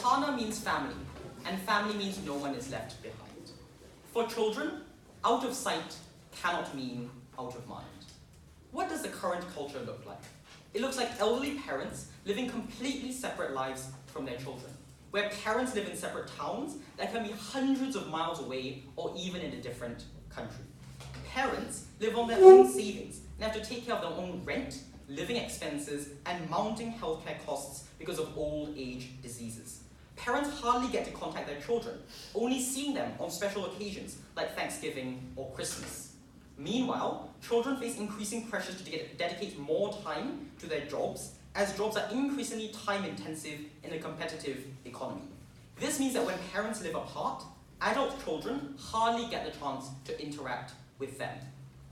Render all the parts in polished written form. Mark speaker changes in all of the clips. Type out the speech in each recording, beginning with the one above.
Speaker 1: Khana means family, and family means no one is left behind. For children, out of sight cannot mean out of mind. What does the current culture look like? It looks like elderly parents living completely separate lives from their children, where parents live in separate towns that can be hundreds of miles away or even in a different country. Parents live on their own savings and have to take care of their own rent, living expenses, and mounting healthcare costs because of old age diseases. Parents hardly get to contact their children, only seeing them on special occasions like Thanksgiving or Christmas. Meanwhile, children face increasing pressures to dedicate more time to their jobs, as jobs are increasingly time-intensive in a competitive economy. This means that when parents live apart, adult children hardly get the chance to interact with them.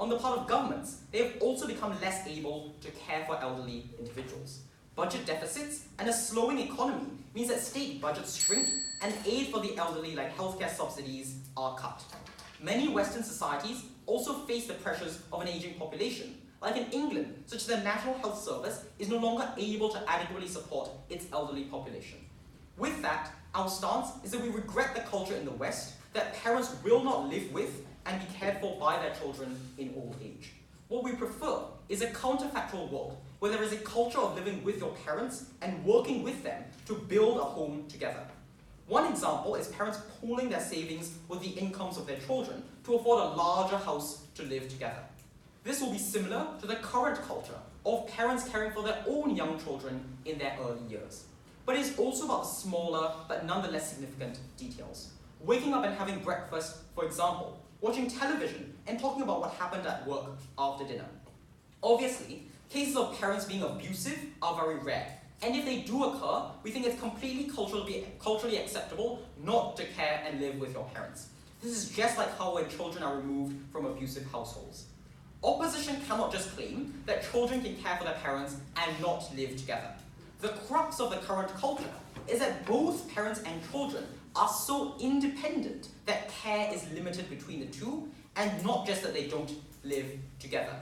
Speaker 1: On the part of governments, they have also become less able to care for elderly individuals. Budget deficits and a slowing economy means that state budgets shrink and aid for the elderly, like healthcare subsidies, are cut. Many Western societies also face the pressures of an aging population. Like in England, such as the National Health Service is no longer able to adequately support its elderly population. With that, our stance is that we regret the culture in the West that parents will not live with and be cared for by their children in old age. What we prefer is a counterfactual world where there is a culture of living with your parents and working with them to build a home together. One example is parents pooling their savings with the incomes of their children to afford a larger house to live together. This will be similar to the current culture of parents caring for their own young children in their early years. But it is also about the smaller but nonetheless significant details. Waking up and having breakfast, for example, watching television and talking about what happened at work after dinner. Obviously, cases of parents being abusive are very rare, and if they do occur, we think it's completely culturally acceptable not to care and live with your parents. This is just like how when children are removed from abusive households. Opposition cannot just claim that children can care for their parents and not live together. The crux of the current culture is that both parents and children are so independent that care is limited between the two, and not just that they don't live together.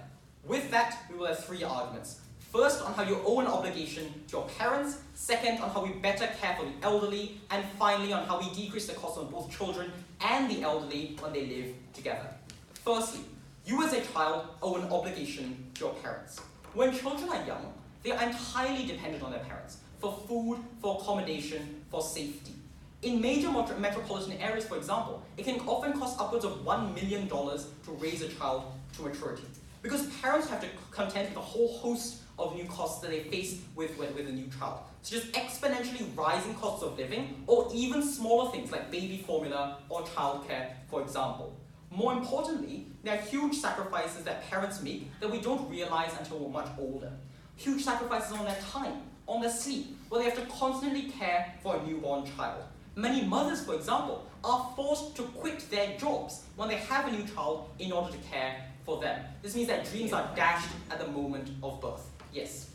Speaker 1: With that, we will have three arguments. First, on how you owe an obligation to your parents. Second, on how we better care for the elderly. And finally, on how we decrease the cost on both children and the elderly when they live together. Firstly, you as a child owe an obligation to your parents. When children are young, they are entirely dependent on their parents for food, for accommodation, for safety. In major metropolitan areas, for example, it can often cost upwards of $1 million to raise a child to maturity, because parents have to contend with a whole host of new costs that they face with a new child, such as exponentially rising costs of living, or even smaller things like baby formula or childcare, for example. More importantly, there are huge sacrifices that parents make that we don't realize until we're much older. Huge sacrifices on their time, on their sleep, where they have to constantly care for a newborn child. Many mothers, for example, are forced to quit their jobs when they have a new child in order to care for them. This means that dreams are dashed at the moment of birth. Yes?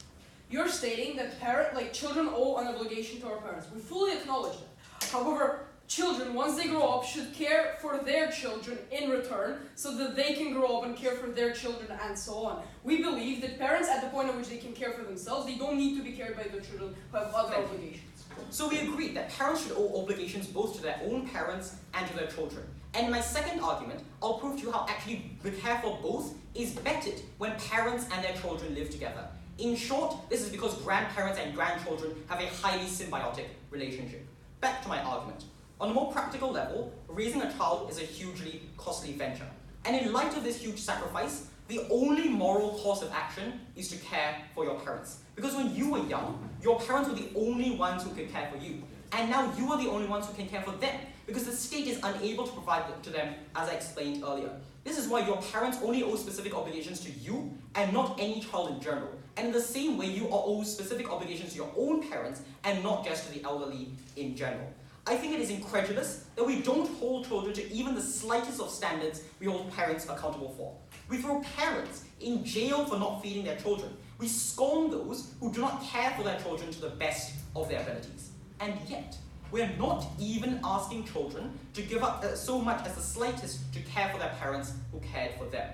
Speaker 2: You're stating that children owe an obligation to our parents. We fully acknowledge that. However, children, once they grow up, should care for their children in return so that they can grow up and care for their children and so on. We believe that parents, at the point at which they can care for themselves, they don't need to be cared by their children who have other obligations.
Speaker 1: So we agree that parents should owe obligations both to their own parents and to their children. And in my second argument, I'll prove to you how actually the care for both is bettered when parents and their children live together. In short, this is because grandparents and grandchildren have a highly symbiotic relationship. Back to my argument. On a more practical level, raising a child is a hugely costly venture. And in light of this huge sacrifice, the only moral course of action is to care for your parents. Because when you were young, your parents were the only ones who could care for you. And now you are the only ones who can care for them, because the state is unable to provide to them, as I explained earlier. This is why your parents only owe specific obligations to you, and not any child in general. And in the same way, you owe specific obligations to your own parents, and not just to the elderly in general. I think it is incredulous that we don't hold children to even the slightest of standards we hold parents accountable for. We throw parents in jail for not feeding their children. We scorn those who do not care for their children to the best of their abilities. And yet, we're not even asking children to give up so much as the slightest to care for their parents who cared for them.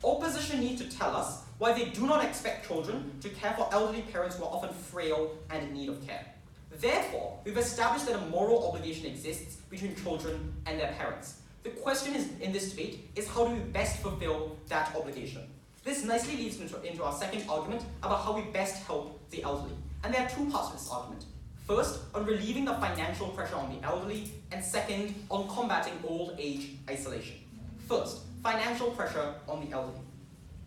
Speaker 1: Opposition needs to tell us why they do not expect children to care for elderly parents who are often frail and in need of care. Therefore, we've established that a moral obligation exists between children and their parents. The question in this debate is how do we best fulfill that obligation? This nicely leads into our second argument about how we best help the elderly. And there are two parts to this argument. First, on relieving the financial pressure on the elderly, and second, on combating old age isolation. First, financial pressure on the elderly.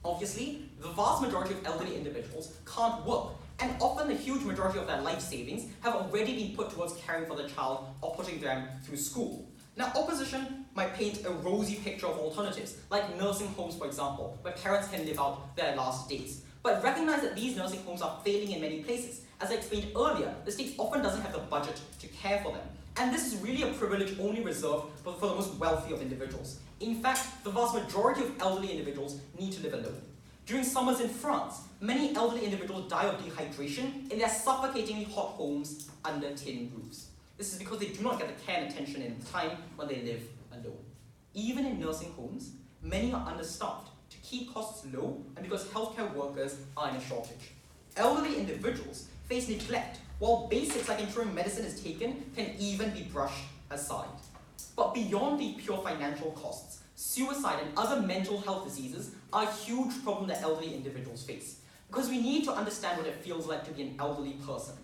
Speaker 1: Obviously, the vast majority of elderly individuals can't work, and often the huge majority of their life savings have already been put towards caring for the child or putting them through school. Now, opposition might paint a rosy picture of alternatives, like nursing homes, for example, where parents can live out their last days. But recognize that these nursing homes are failing in many places. As I explained earlier, the state often doesn't have the budget to care for them. And this is really a privilege only reserved for the most wealthy of individuals. In fact, the vast majority of elderly individuals need to live alone. During summers in France, many elderly individuals die of dehydration in their suffocatingly hot homes under tin roofs. This is because they do not get the care and attention in the time when they live alone. Even in nursing homes, many are understaffed to keep costs low and because healthcare workers are in a shortage. Elderly individuals face neglect, while basics like ensuring medicine is taken can even be brushed aside. But beyond the pure financial costs, suicide and other mental health diseases are a huge problem that elderly individuals face. Because we need to understand what it feels like to be an elderly person.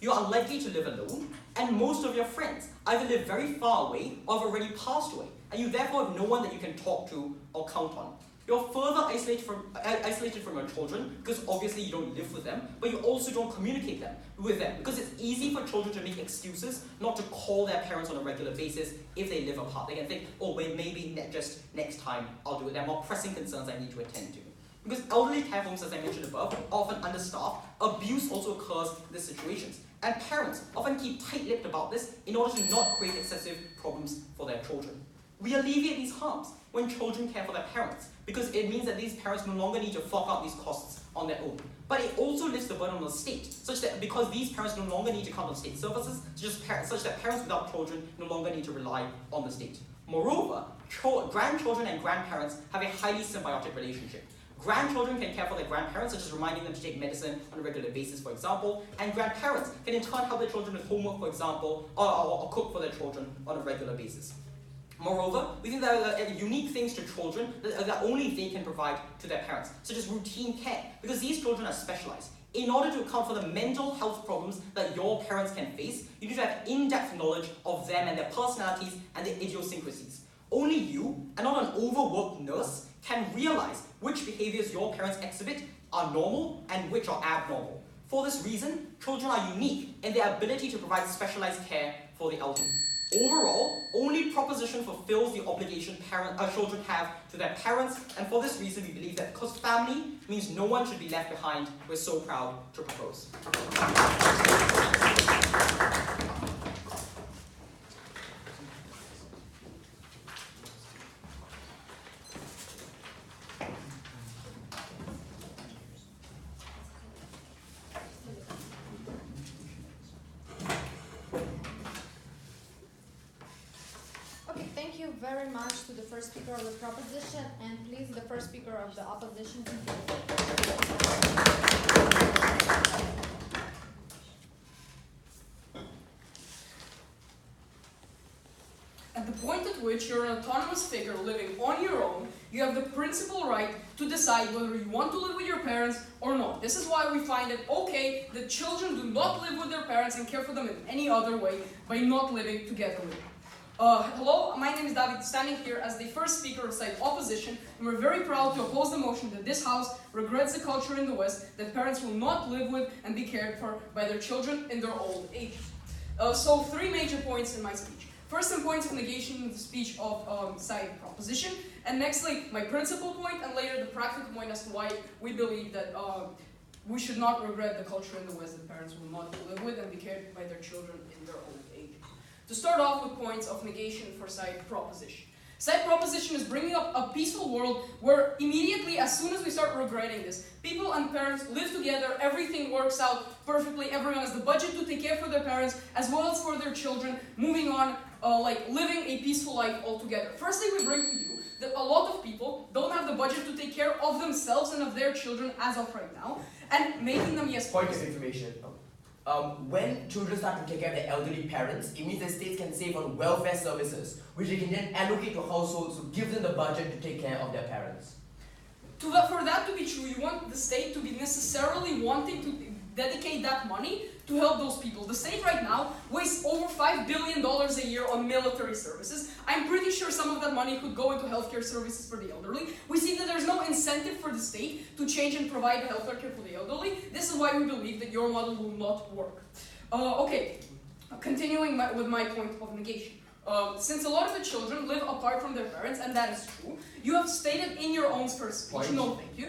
Speaker 1: You are unlikely to live alone, and most of your friends either live very far away or have already passed away, and you therefore have no one that you can talk to or count on. You're further isolated from your children because obviously you don't live with them, but you also don't communicate with them because it's easy for children to make excuses not to call their parents on a regular basis if they live apart. They can think, oh, wait, maybe just next time I'll do it. There are more pressing concerns I need to attend to. Because elderly care homes, as I mentioned above, are often understaffed, abuse also occurs in these situations. And parents often keep tight-lipped about this in order to not create excessive problems for their children. We alleviate these harms when children care for their parents, because it means that these parents no longer need to fork out these costs on their own. But it also lifts the burden on the state, such that because these parents no longer need to count on state services, such that parents without children no longer need to rely on the state. Moreover, grandchildren and grandparents have a highly symbiotic relationship. Grandchildren can care for their grandparents, such as reminding them to take medicine on a regular basis, for example, and grandparents can in turn help their children with homework, for example, or cook for their children on a regular basis. Moreover, we think there are unique things to children that only they can provide to their parents, such as routine care, because these children are specialized. In order to account for the mental health problems that your parents can face, you need to have in-depth knowledge of them and their personalities and their idiosyncrasies. Only you, and not an overworked nurse, can realize which behaviors your parents exhibit are normal and which are abnormal. For this reason, children are unique in their ability to provide specialized care for the elderly. Overall, only proposition fulfills the obligation children have to their parents, and for this reason we believe that because family means no one should be left behind, we're so proud to propose.
Speaker 3: Very much to the first speaker of the proposition, and please the first speaker of the opposition.
Speaker 2: At the point at which you're an autonomous figure living on your own, you have the principal right to decide whether you want to live with your parents or not. This is why we find it okay that children do not live with their parents and care for them in any other way by not living together with them. Hello, my name is David, standing here as the first speaker of side opposition, and we're very proud to oppose the motion that this House regrets the culture in the West that parents will not live with and be cared for by their children in their old age. So three major points in my speech. First, some points of negation in the speech of side proposition, and nextly, my principal point, and later the practical point as to why we believe that we should not regret the culture in the West that parents will not live with and be cared by their children in their old age. To start off with points of negation for side proposition. Side proposition is bringing up a peaceful world where immediately, as soon as we start regretting this, people and parents live together, everything works out perfectly, everyone has the budget to take care for their parents as well as for their children, moving on, like living a peaceful life altogether. Firstly, we bring to you that a lot of people don't have the budget to take care of themselves and of their children as of right now, and making them, yes,
Speaker 4: point of information. when children start to take care of their elderly parents, it means that states can save on welfare services, which they can then allocate to households to give them the budget to take care of their parents.
Speaker 2: For that to be true, you want the state to be necessarily wanting to dedicate that money to help those people. The state right now wastes over $5 billion a year on military services. I'm pretty sure some of that money could go into healthcare services for the elderly. We see that there's no incentive for the state to change and provide healthcare care for the elderly. This is why we believe that your model will not work. Okay, continuing with my point of negation. Since a lot of the children live apart from their parents, and that is true, you have stated in your own first speech, no thank you,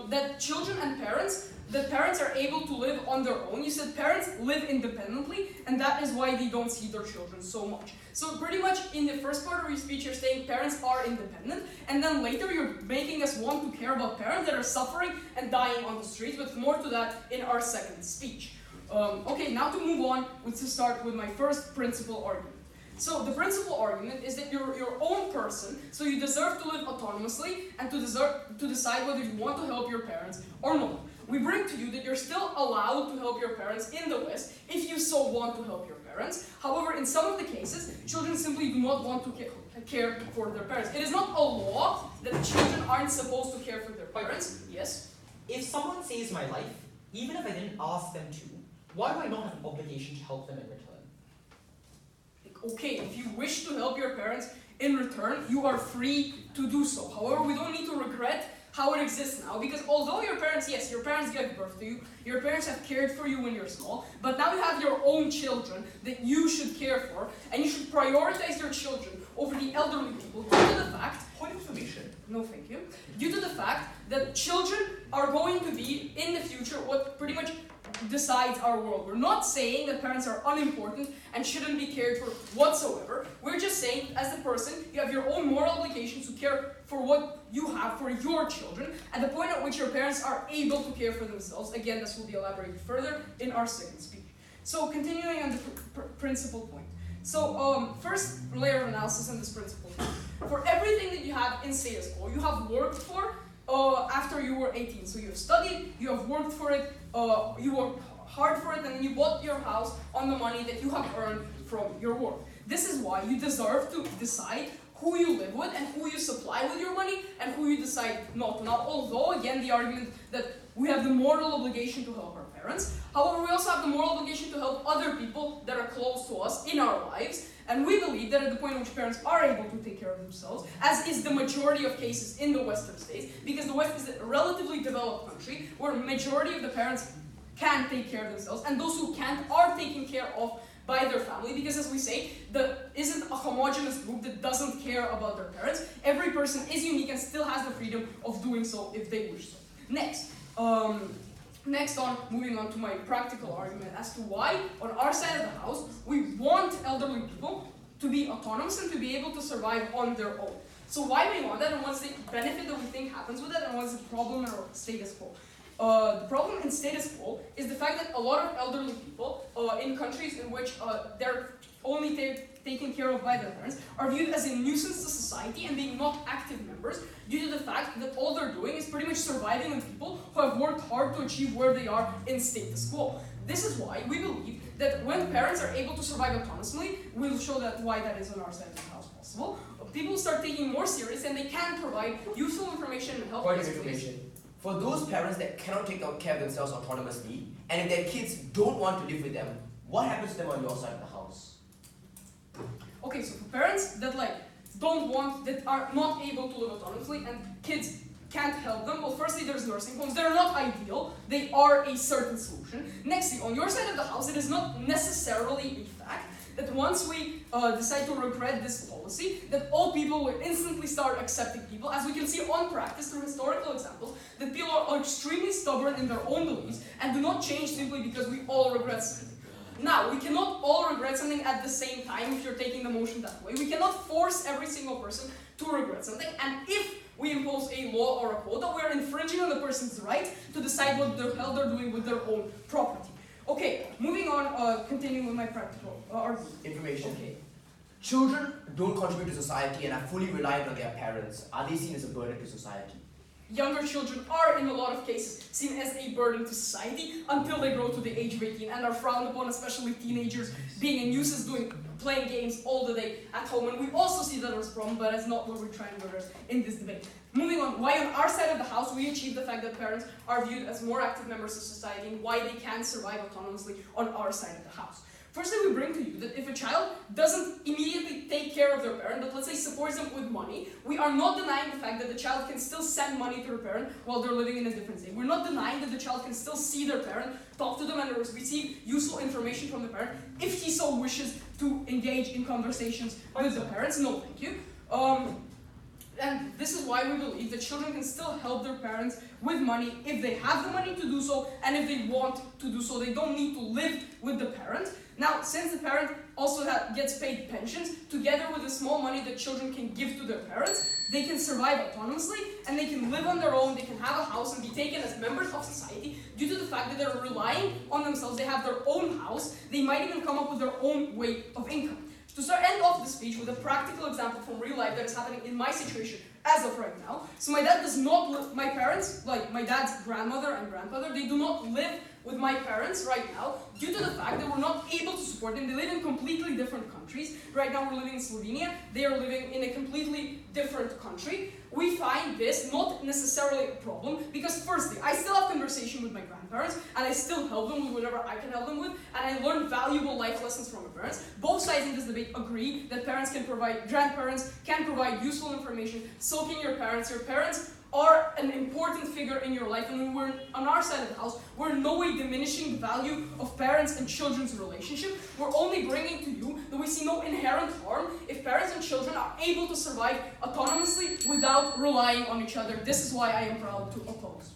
Speaker 2: that children and parents, that parents are able to live on their own. You said parents live independently, and that is why they don't see their children so much. So pretty much in the first part of your speech, you're saying parents are independent, and then later you're making us want to care about parents that are suffering and dying on the streets, but more to that in our second speech. Okay, now to move on, to start with my first principal argument. So the principal argument is that you're your own person, so you deserve to live autonomously and to decide whether you want to help your parents or not. We bring to you that you're still allowed to help your parents in the West if you so want to help your parents. However, in some of the cases, children simply do not want to care for their parents. It is not a law that children aren't supposed to care for their parents. Yes?
Speaker 1: If someone saves my life, even if I didn't ask them to, why do I not have an obligation to help them in return?
Speaker 2: Okay, if you wish to help your parents in return, you are free to do so. However, we don't need to regret how it exists now, because although your parents, yes, your parents gave birth to you, your parents have cared for you when you're small, but now you have your own children that you should care for, and you should prioritize your children over the elderly people due to the fact,
Speaker 4: Point of information.
Speaker 2: no thank you, due to the fact that children are going to be, in the future, what pretty much decides our world. We're not saying that parents are unimportant and shouldn't be cared for whatsoever. We're just saying, as a person, you have your own moral obligations to care for what you have for your children, at the point at which your parents are able to care for themselves. Again, this will be elaborated further in our second speech. So, continuing on the principal point. So, first layer of analysis on this principle point. For everything that you have in status quo, you have worked for after you were 18. So you have studied, you have worked for it, you worked hard for it, and then you bought your house on the money that you have earned from your work. This is why you deserve to decide who you live with and who you supply with your money and who you decide not to. Now, although, again, the argument that we have the moral obligation to help our parents, however, we also have the moral obligation to help other people that are close to us in our lives. And we believe that at the point in which parents are able to take care of themselves, as is the majority of cases in the Western states, because the West is a relatively developed country where a majority of the parents can take care of themselves, and those who can't are taken care of by their family, because as we say, there isn't a homogeneous group that doesn't care about their parents. Every person is unique and still has the freedom of doing so if they wish so. Moving on to my practical argument as to why, on our side of the house, we want elderly people to be autonomous and to be able to survive on their own. So why we want that, and what's the benefit that we think happens with that, and what's the problem in our status quo? The problem in status quo is the fact that a lot of elderly people in countries in which they're only taken care of by their parents are viewed as a nuisance to society and being not active members due to the fact that all they're doing is pretty much surviving on people who have worked hard to achieve where they are in status quo. This is why we believe that when parents are able to survive autonomously, we'll show that why that is on our side of the house possible. People start taking more serious and they can provide useful information and help.
Speaker 4: Point of information. For those parents that cannot take care of themselves autonomously, and if their kids don't want to live with them, what happens to them on your side of the house?
Speaker 2: Okay, so for parents that that are not able to live autonomously and kids can't help them, well, firstly, there's nursing homes. They're not ideal. They are a certain solution. Nextly, on your side of the house, it is not necessarily a fact that once we decide to regret this policy, that all people will instantly start accepting people. As we can see on practice through historical examples, that people are extremely stubborn in their own beliefs and do not change simply because we all regret something. Now, we cannot all regret something at the same time if you're taking the motion that way. We cannot force every single person to regret something, and if we impose a law or a quota, we are infringing on the person's right to decide what the hell they're doing with their own property. Okay, moving on, continuing with my practical argument.
Speaker 4: Information.
Speaker 2: Okay.
Speaker 4: Children don't contribute to society and are fully reliant on their parents. Are they seen as a burden to society?
Speaker 2: younger children are, in a lot of cases, seen as a burden to society until they grow to the age of 18 and are frowned upon, especially teenagers being a nuisance, playing games all the day at home. And we also see that as a problem, but that's not what we're trying to address in this debate. Moving on, why on our side of the house we achieve the fact that parents are viewed as more active members of society and why they can survive autonomously on our side of the house. Firstly, we bring to you that if a child doesn't immediately take care of their parent, but let's say supports them with money, we are not denying the fact that the child can still send money to their parent while they're living in a different state. We're not denying that the child can still see their parent, talk to them, and receive useful information from the parent if he so wishes to engage in conversations with the parents. No, thank you. And this is why we believe that children can still help their parents with money if they have the money to do so and if they want to do so. They don't need to live with the parent. Now, since the parent also gets paid pensions, together with the small money that children can give to their parents, they can survive autonomously and they can live on their own, they can have a house and be taken as members of society due to the fact that they're relying on themselves, they have their own house, they might even come up with their own way of income. To end off the speech with a practical example from real life that is happening in my situation as of right now. So my dad does not live, my parents, like my dad's grandmother and grandfather, they do not live with my parents right now due to the fact that we're not able to support them. They live in completely different countries. Right now we're living in Slovenia. They are living in a completely different country. We find this not necessarily a problem because firstly, I still have conversation with my grandparents and I still help them with whatever I can help them with and I learn valuable life lessons from my parents. Both sides in this debate agree that grandparents can provide useful information. So can your parents. Your parents are an important figure in your life, and when we're on our side of the house, we're in no way diminishing the value of parents and children's relationship. We're only bringing to you that we see no inherent harm if parents and children are able to survive autonomously without relying on each other. This is why I am proud to oppose.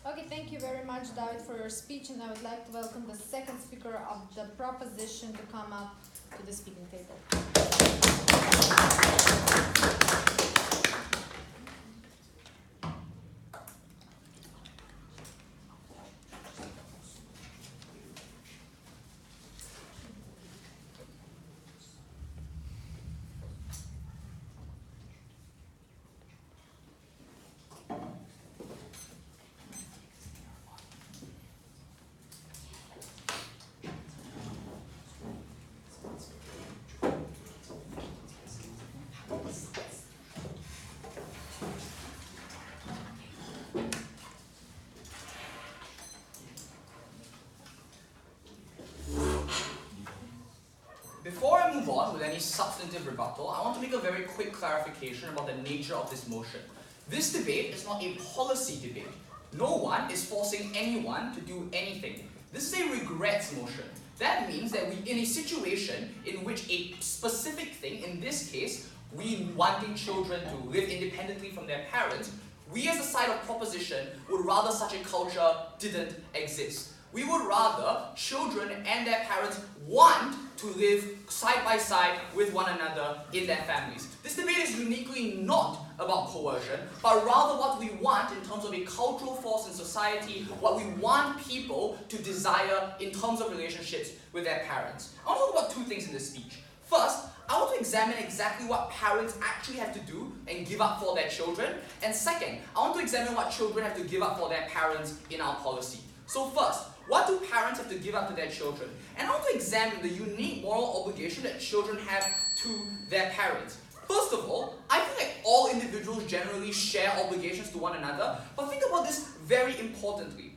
Speaker 3: Okay, thank you very much, David, for your speech, and I would like to welcome the second speaker of the proposition to come up to the speaking table.
Speaker 1: Before I move on with any substantive rebuttal, I want to make a very quick clarification about the nature of this motion. This debate is not a policy debate. No one is forcing anyone to do anything. This is a regrets motion. That means that in a situation in which a specific thing, in this case, we wanting children to live independently from their parents, we as a side of proposition would rather such a culture didn't exist. We would rather children and their parents want to live side by side with one another in their families. This debate is uniquely not about coercion, but rather what we want in terms of a cultural force in society, what we want people to desire in terms of relationships with their parents. I want to talk about two things in this speech. First, I want to examine exactly what parents actually have to do and give up for their children. And second, I want to examine what children have to give up for their parents in our policy. So first, what do parents have to give up to their children? And I want to examine the unique moral obligation that children have to their parents. First of all, I feel like all individuals generally share obligations to one another, but think about this very importantly.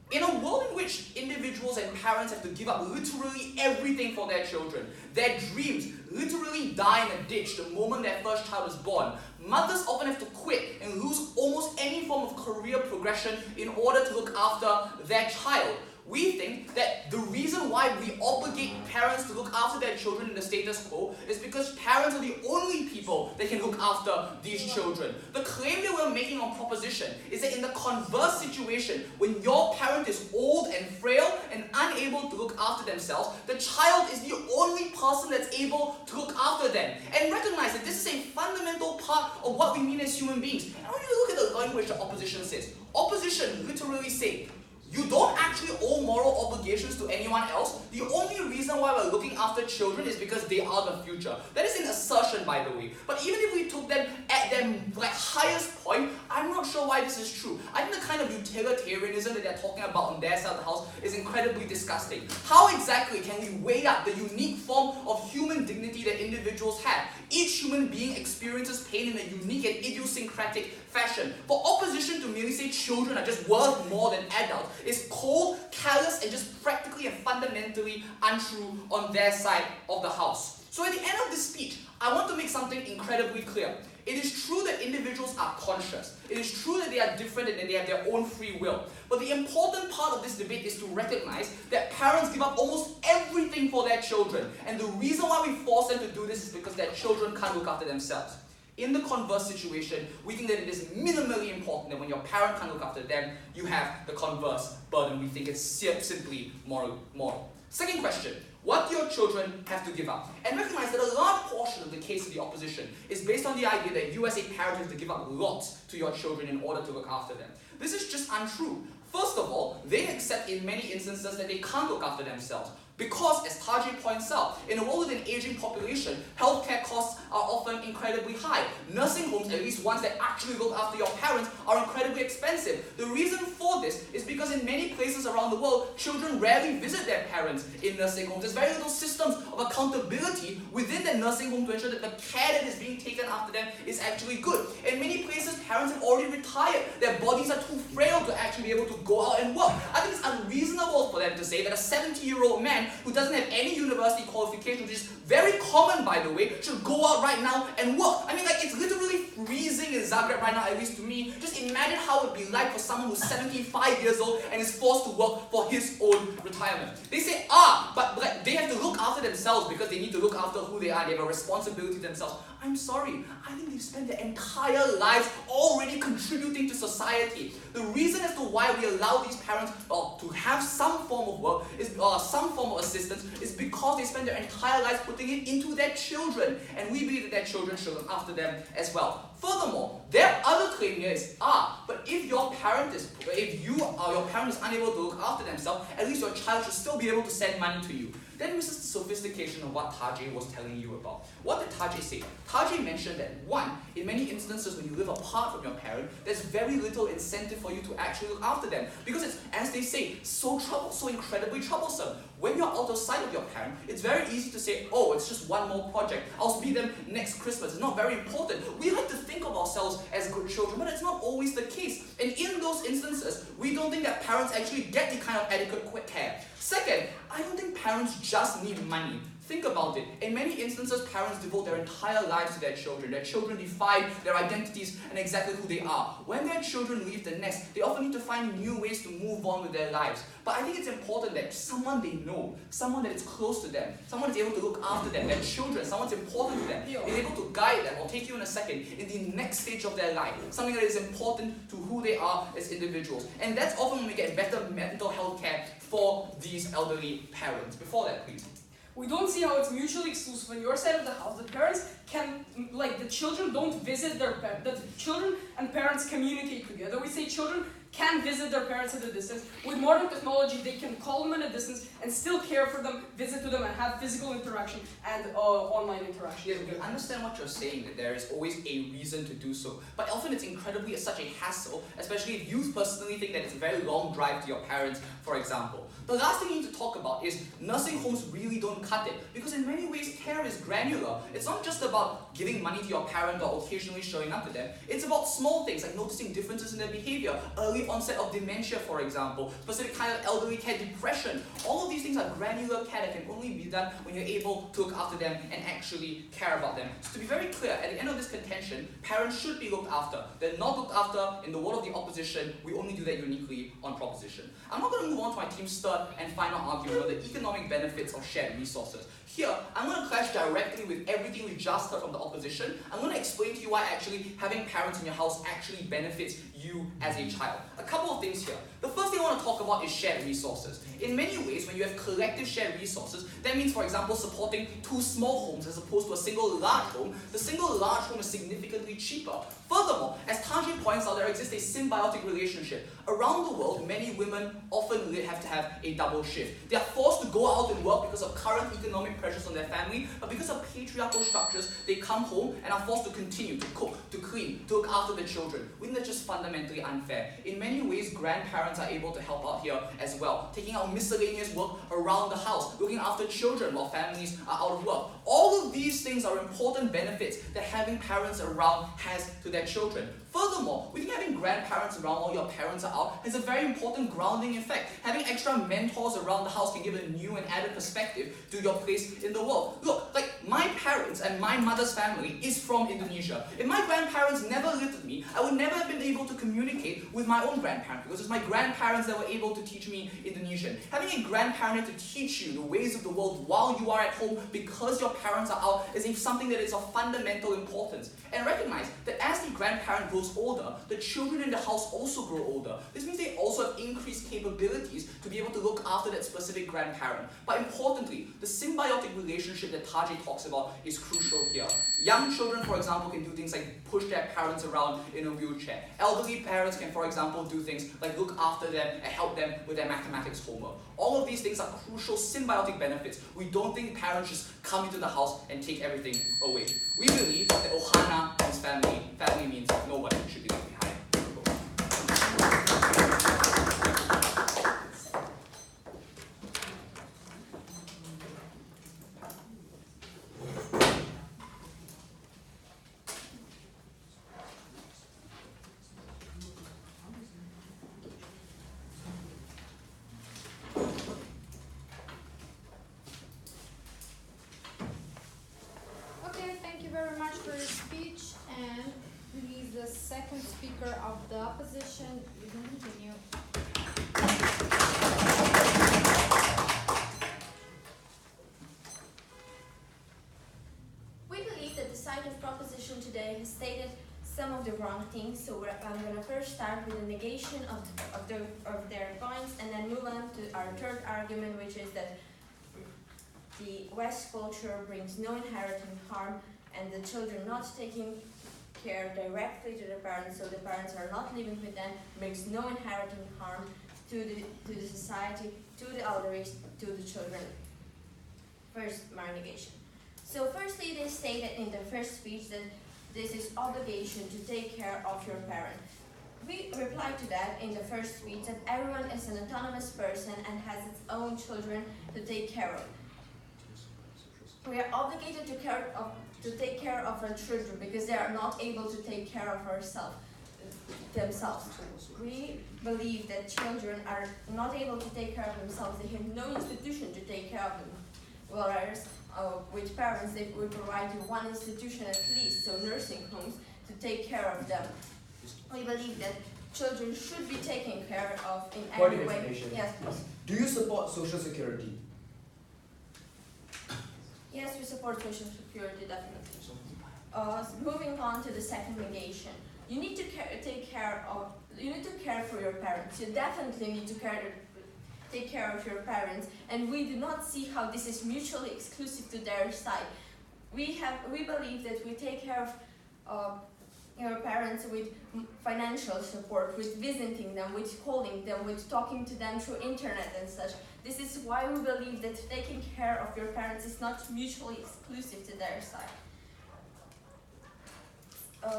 Speaker 1: In a world in which individuals and parents have to give up literally everything for their children, their dreams literally die in a ditch the moment their first child is born, mothers often have to quit and lose almost any form of career progression in order to look after their child. We think that the reason why we obligate parents to look after their children in the status quo is because parents are the only people that can look after these children. The claim that we're making on proposition is that in the converse situation, when your parent is old and frail and unable to look after themselves, the child is the only person that's able to look after them. And recognize that this is a fundamental part of what we mean as human beings. And I want you to look at the language that opposition says. Opposition literally say, you don't actually owe moral obligations to anyone else. The only reason why we're looking after children is because they are the future. That is an assertion, by the way. But even if we took them at their highest point, I'm not sure why this is true. I think the kind of utilitarianism that they're talking about on their side of the house is incredibly disgusting. How exactly can we weigh up the unique form of human dignity that individuals have? Each human being experiences pain in a unique and idiosyncratic fashion. For opposition to merely say children are just worth more than adults is cold, callous, and just practically and fundamentally untrue on their side of the house. So at the end of this speech, I want to make something incredibly clear. It is true that individuals are conscious. It is true that they are different and that they have their own free will. But the important part of this debate is to recognize that parents give up almost everything for their children. And the reason why we force them to do this is because their children can't look after themselves. In the converse situation, we think that it is minimally important that when your parent can't look after them, you have the converse burden. We think it's simply moral. Second question. What do your children have to give up? And recognize that a large portion of the case of the opposition is based on the idea that you as a parent have to give up lots to your children in order to look after them. This is just untrue. First of all, they accept in many instances that they can't look after themselves. Because, as Taji points out, in a world with an aging population, healthcare costs are often incredibly high. Nursing homes, at least ones that actually look after your parents, are incredibly expensive. The reason for this is because in many places around the world, children rarely visit their parents in nursing homes. There's very little systems of accountability within the nursing home to ensure that the care that is being taken after them is actually good. In many places, parents have already retired. Their bodies are too frail to actually be able to go out and work. I think it's unreasonable for them to say that a 70-year-old man who doesn't have any university qualification, which is very common by the way, should go out right now and work. I mean, it's literally freezing in Zagreb right now, at least to me. Just imagine how it would be like for someone who's 75 years old and is forced to work for his own retirement. They say, but they have to look after themselves because they need to look after who they are. They have a responsibility to themselves. I'm sorry, I think they've spent their entire lives already contributing to society. The reason as to why we allow these parents to have some form of work, some form of assistance, is because they spend their entire lives putting it into their children. And we believe that their children should look after them as well. Furthermore, their other claim here is, but if your parent is unable to look after themselves, at least your child should still be able to send money to you. Then misses the sophistication of what Taji was telling you about. What did Taji say? Taji mentioned that, one, in many instances when you live apart from your parent, there's very little incentive for you to actually look after them. Because it's, as they say, so incredibly troublesome. When you're out of sight of your parent, it's very easy to say, it's just one more project. I'll see them next Christmas. It's not very important. We like to think of ourselves as good children, but it's not always the case. And in those instances, we don't think that parents actually get the kind of adequate quick care. Second, I don't think parents just need money. Think about it. In many instances, parents devote their entire lives to their children. Their children define their identities and exactly who they are. When their children leave the nest, they often need to find new ways to move on with their lives. But I think it's important that someone they know, someone that is close to them, someone that's able to look after them, their children, someone's important to them, is able to guide them, I'll take you in a second, in the next stage of their life. Something that is important to who they are as individuals. And that's often when we get better mental health care for these elderly parents. Before that, please.
Speaker 2: We don't see how it's mutually exclusive on your side of the house. The parents can, the children don't visit their parents. The children and parents communicate together. We say children can visit their parents at a distance. With modern technology, they can call them at a distance and still care for them, visit to them, and have physical interaction and online interaction.
Speaker 1: Yes, we understand what you're saying, that there is always a reason to do so. But often it's incredibly such a hassle, especially if you personally think that it's a very long drive to your parents, for example. The last thing you need to talk about is nursing homes really don't cut it. Because in many ways, care is granular. It's not just about giving money to your parent or occasionally showing up to them. It's about small things like noticing differences in their behavior, early early onset of dementia, for example, specific kind of elderly care, depression. All of these things are granular care that can only be done when you're able to look after them and actually care about them. So to be very clear, at the end of this contention, parents should be looked after. They're not looked after in the word of the opposition. We only do that uniquely on proposition. I'm not going to move on to my team's third and final argument on the economic benefits of shared resources. Here, I'm going to clash directly with everything we just heard from the opposition. I'm going to explain to you why actually having parents in your house actually benefits you as a child. A couple of things here. The first thing I want to talk about is shared resources. In many ways, when you have collective shared resources, that means, for example, supporting 2 small homes as opposed to a single large home. The single large home is significantly cheaper. Furthermore, as Tanji points out, there exists a symbiotic relationship. Around the world, many women often have to have a double shift. They are forced to go out and work because of current economic pressures on their family, but because of patriarchal structures, they come home and are forced to continue to cook, to clean, to look after the children. We think that's just fundamentally unfair. In many ways, grandparents are able to help out here as well, taking out miscellaneous work around the house, looking after children while families are out of work. All of these things are important benefits that having parents around has to their children. Furthermore, we think having grandparents around while your parents are out has a very important grounding effect. Having extra mentors around the house can give a new and added perspective to your place in the world. Look, like my parents and my mother's family is from Indonesia. If my grandparents never lived with me, I would never have been able to communicate with my own grandparents because it's my grandparents that were able to teach me Indonesian. Having a grandparent to teach you the ways of the world while you are at home because your parents are out is something that is of fundamental importance. And recognize that as the grandparent grows older, the children in the house also grow older. This means they also have increased capabilities to be able to look after that specific grandparent. But importantly, the symbiotic relationship that Tajay talks about is crucial here. Young children, for example, can do things like push their parents around in a wheelchair. Elderly parents can, for example, do things like look after them and help them with their mathematics homework. All of these things are crucial symbiotic benefits. We don't think parents just come into the house and take everything away. We believe that Ohana means family. Family means nobody should be left behind.
Speaker 3: Okay, thank you very much for your speech, and please, the second speaker of the opposition, you can continue.
Speaker 5: We believe that the side of proposition today has stated some of the wrong things, so I'm going to first start with a negation of their points and then move on to our third argument, which is that the West culture brings no inherent harm and the children not taking care directly to their parents, so the parents are not living with them, brings no inherent harm to the society, to the elderly, to the children. First, my negation. So firstly, they stated in their first speech that this is obligation to take care of your parent. We replied to that in the first speech that everyone is an autonomous person and has its own children to take care of. We are obligated to take care of our children because they are not able to take care of themselves. We believe that children are not able to take care of themselves. They have no institution to take care of them. Whereas with parents, they would provide you one institution at least, so nursing homes, to take care of them. We believe that children should be taken care of in every way. Yes, please.
Speaker 4: Do you support social security?
Speaker 5: Yes, we support social security, definitely. Moving on to the second negation. You need to care for your parents. You definitely need to take care of your parents, and we do not see how this is mutually exclusive to their side. We believe that we take care of your parents with financial support, with visiting them, with calling them, with talking to them through internet and such. This is why we believe that taking care of your parents is not mutually exclusive to their side.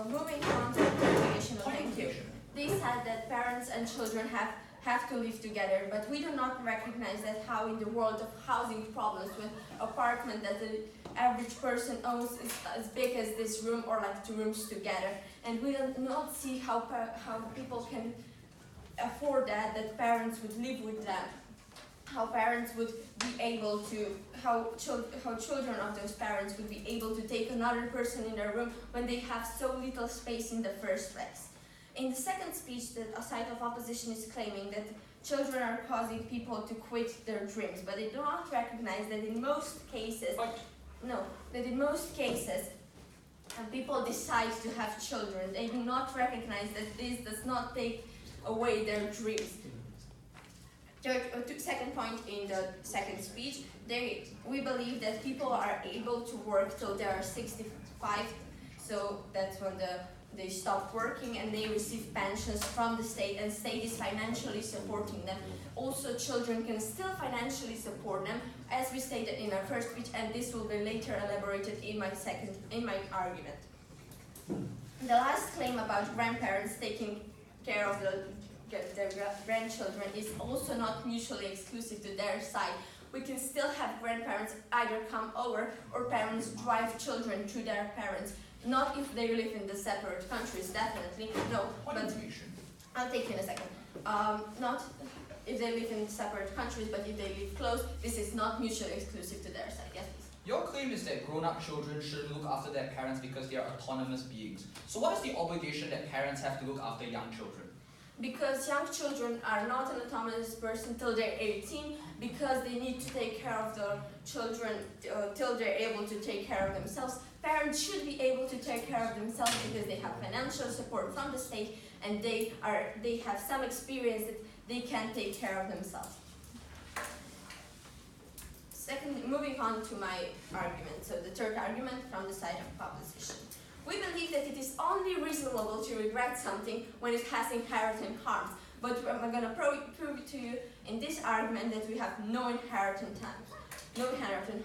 Speaker 5: Moving on to the derogation of thank you. They said that parents and children have to live together, but we do not recognize that how in the world of housing problems, when apartment that the average person owns is as big as this room or like 2 rooms together, and we do not see how people can afford that parents would live with them, how parents would be able to, how children of those parents would be able to take another person in their room when they have so little space in the first place. In the second speech, the side of opposition is claiming that children are causing people to quit their dreams, but they do not recognize that in most cases, people decide to have children. They do not recognize that this does not take away their dreams. Second point in the second speech, we believe that people are able to work till they are 65, so that's when they stop working and they receive pensions from the state, and state is financially supporting them. Also, children can still financially support them, as we stated in our first speech, and this will be later elaborated in my argument. The last claim about grandparents taking care of their grandchildren is also not mutually exclusive to their side. We can still have grandparents either come over or parents drive children to their parents. Not if they live in the separate countries, definitely, no, but I'll take you in a second. Not if they live in separate countries, but if they live close, this is not mutually exclusive to their side. Yes, please.
Speaker 6: Your claim is that grown-up children should look after their parents because they are autonomous beings. So what is the obligation that parents have to look after young children?
Speaker 5: Because young children are not an autonomous person till they're 18, because they need to take care of the children till they're able to take care of themselves. Parents should be able to take care of themselves because they have financial support from the state and they have some experience that they can take care of themselves. Second, moving on to my argument, so the third argument from the side of opposition. We believe that it is only reasonable to regret something when it has inherent harms, but I'm going to prove to you in this argument that we have no inherent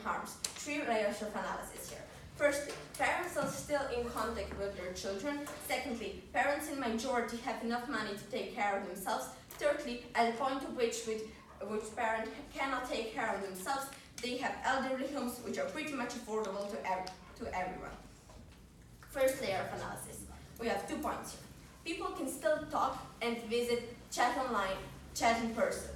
Speaker 5: harms. Three layers of analysis here. Firstly, parents are still in contact with their children. Secondly, parents in majority have enough money to take care of themselves. Thirdly, at the point of which parents cannot take care of themselves, they have elderly homes which are pretty much affordable to everyone. First layer of analysis. We have 2 points here. People can still talk and visit, chat online, chat in person.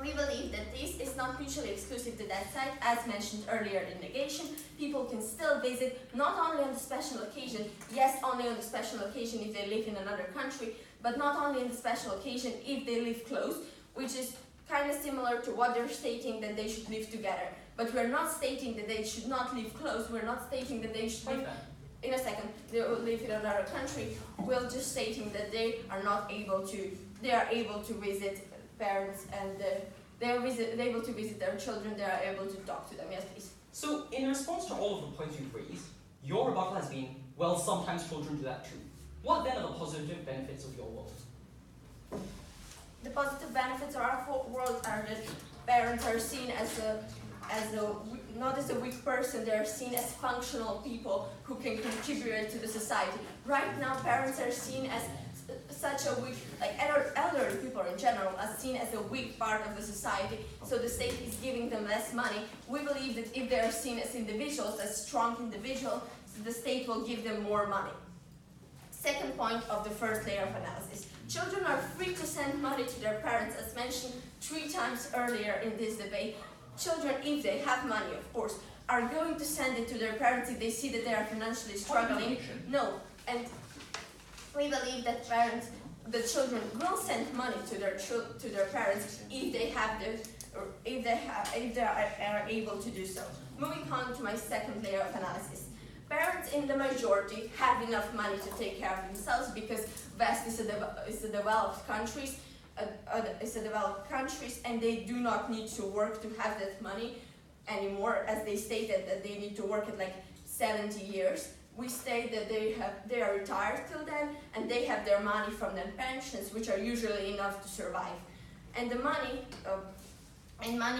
Speaker 5: We believe that this is not mutually exclusive to that side. As mentioned earlier in negation, people can still visit, not only on the special occasion, yes, only on the special occasion if they live in another country, but not only on the special occasion if they live close, which is kind of similar to what they're stating that they should live together. But we're not stating that they should not live close, we're not stating that they should live in a second, they will live in another country. We're just stating that they are able to visit parents and they're able to visit their children, they are able to talk to them. Yes, please.
Speaker 1: So, in response to all of the points you've raised, your rebuttal has been, well, sometimes children do that too. What then are the positive benefits of your world?
Speaker 5: The positive benefits of our world are that parents are seen not as a weak person, they're seen as functional people who can contribute to the society. Right now, parents are seen as such a weak, like elderly people in general, are seen as a weak part of the society, so the state is giving them less money. We believe that if they are seen as individuals, as strong individuals, the state will give them more money. Second point of the first layer of analysis. Children are free to send money to their parents, as mentioned 3 times earlier in this debate. Children, if they have money, of course, are going to send it to their parents if they see that they are financially struggling. No, and we believe that the children will send money to their parents if they are able to do so. Moving on to my second layer of analysis. Parents in the majority have enough money to take care of themselves because West is a developed countries. And they do not need to work to have that money anymore, as they stated that they need to work at like 70 years. We state that they are retired till then and they have their money from their pensions, which are usually enough to survive. And money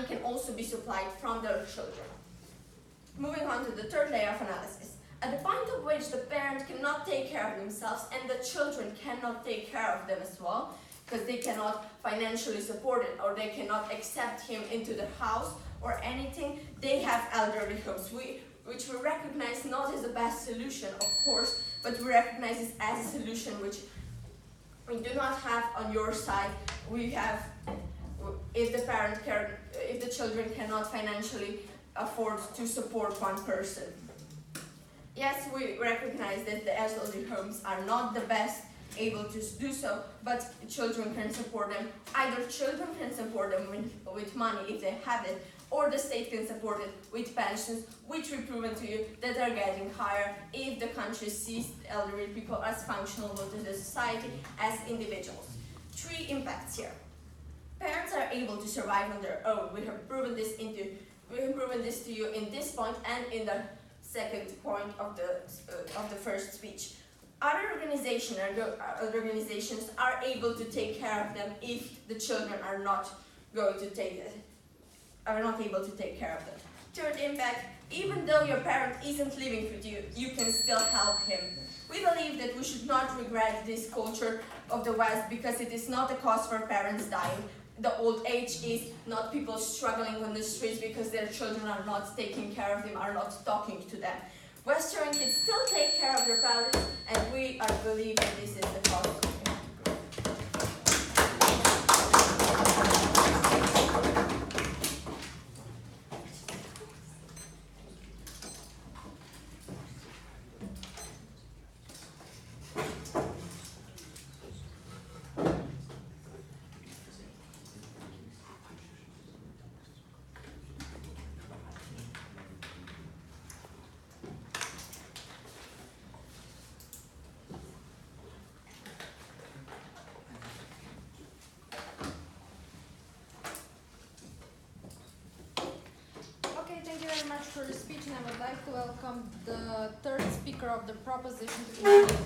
Speaker 5: can also be supplied from their children. Moving on to the third layer of analysis. At the point of which the parent cannot take care of themselves and the children cannot take care of them as well, because they cannot financially support it or they cannot accept him into the house or anything, they have elderly homes, which we recognize not as the best solution, of course, but we recognize it as a solution which we do not have on your side, we have if the children cannot financially afford to support one person. Yes, we recognize that the elderly homes are not the best able to do so, but children can support them. Either children can support them with money if they have it, or the state can support it with pensions, which we've proven to you that are getting higher if the country sees elderly people as functional to the society, as individuals. 3 impacts here. Parents are able to survive on their own. We have proven this to you in this point and in the second point of the first speech. Other organizations are able to take care of them if the children are not able to take care of them. Third impact, even though your parent isn't living with you, you can still help him. We believe that we should not regret this culture of the West because it is not a cause for parents dying. The old age is not people struggling on the streets because their children are not taking care of them, are not talking to them. Western kids still take care of their parents, and we believe that this is the cause.
Speaker 3: Thank you very much for the speech, and I would like to welcome the third speaker of the proposition to continue.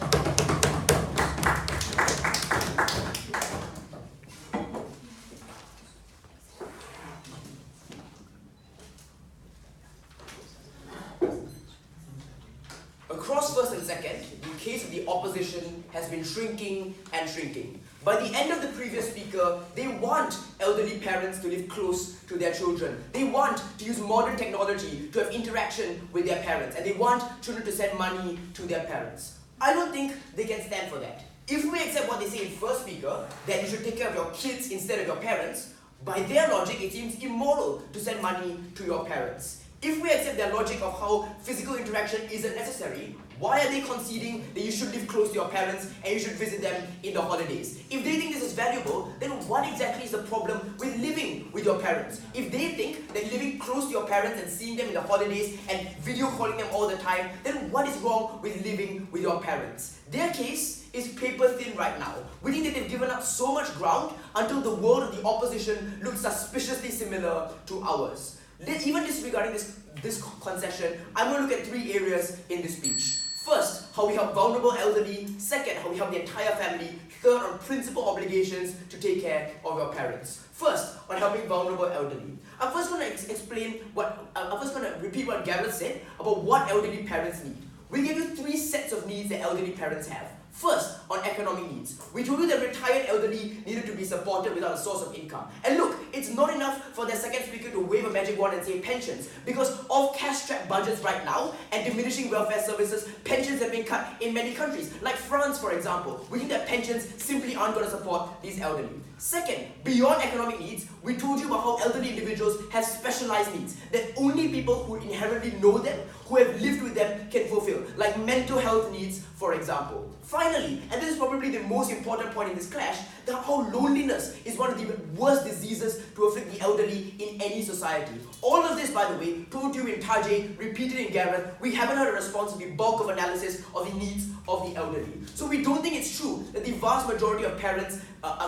Speaker 4: Across first and second, the case of the opposition has been shrinking and shrinking. By the end of the previous speaker, they want elderly parents to live close to their children. They want to use modern technology to have interaction with their parents, and they want children to send money to their parents. I don't think they can stand for that. If we accept what they say in first speaker, that you should take care of your kids instead of your parents, by their logic, it seems immoral to send money to your parents. If we accept their logic of how physical interaction isn't necessary, why are they conceding that you should live close to your parents and you should visit them in the holidays? If they think this is valuable, then what exactly is the problem with living with your parents? If they think that living close to your parents and seeing them in the holidays and video calling them all the time, then what is wrong with living with your parents? Their case is paper thin right now. We think that they've given up so much ground until the world of the opposition looks suspiciously similar to ours. Even disregarding this concession, I'm going to look at 3 areas in this speech. First, how we help vulnerable elderly. Second, how we help the entire family. Third, on principal obligations to take care of your parents. First, on helping vulnerable elderly. I'm first going to repeat what Gareth said about what elderly parents need. We give you 3 sets of needs that elderly parents have. First, on economic needs. We told you that retired elderly needed to be supported without a source of income. And look, it's not enough for their second speaker to wave a magic wand and say pensions. Because of cash-strapped budgets right now and diminishing welfare services, pensions have been cut in many countries. Like France, for example. We think that pensions simply aren't going to support these elderly. Second, beyond economic needs, we told you about how elderly individuals have specialized needs that only people who inherently know them, who have lived with them, can fulfill, like mental health needs, for example. Finally, and this is probably the most important point in this clash, that how loneliness is one of the worst diseases to afflict the elderly in any society. All of this, by the way, told you in Tajay, repeated in Gareth, we haven't heard a response to the bulk of analysis of the needs of the elderly. So we don't think it's true that the vast majority of parents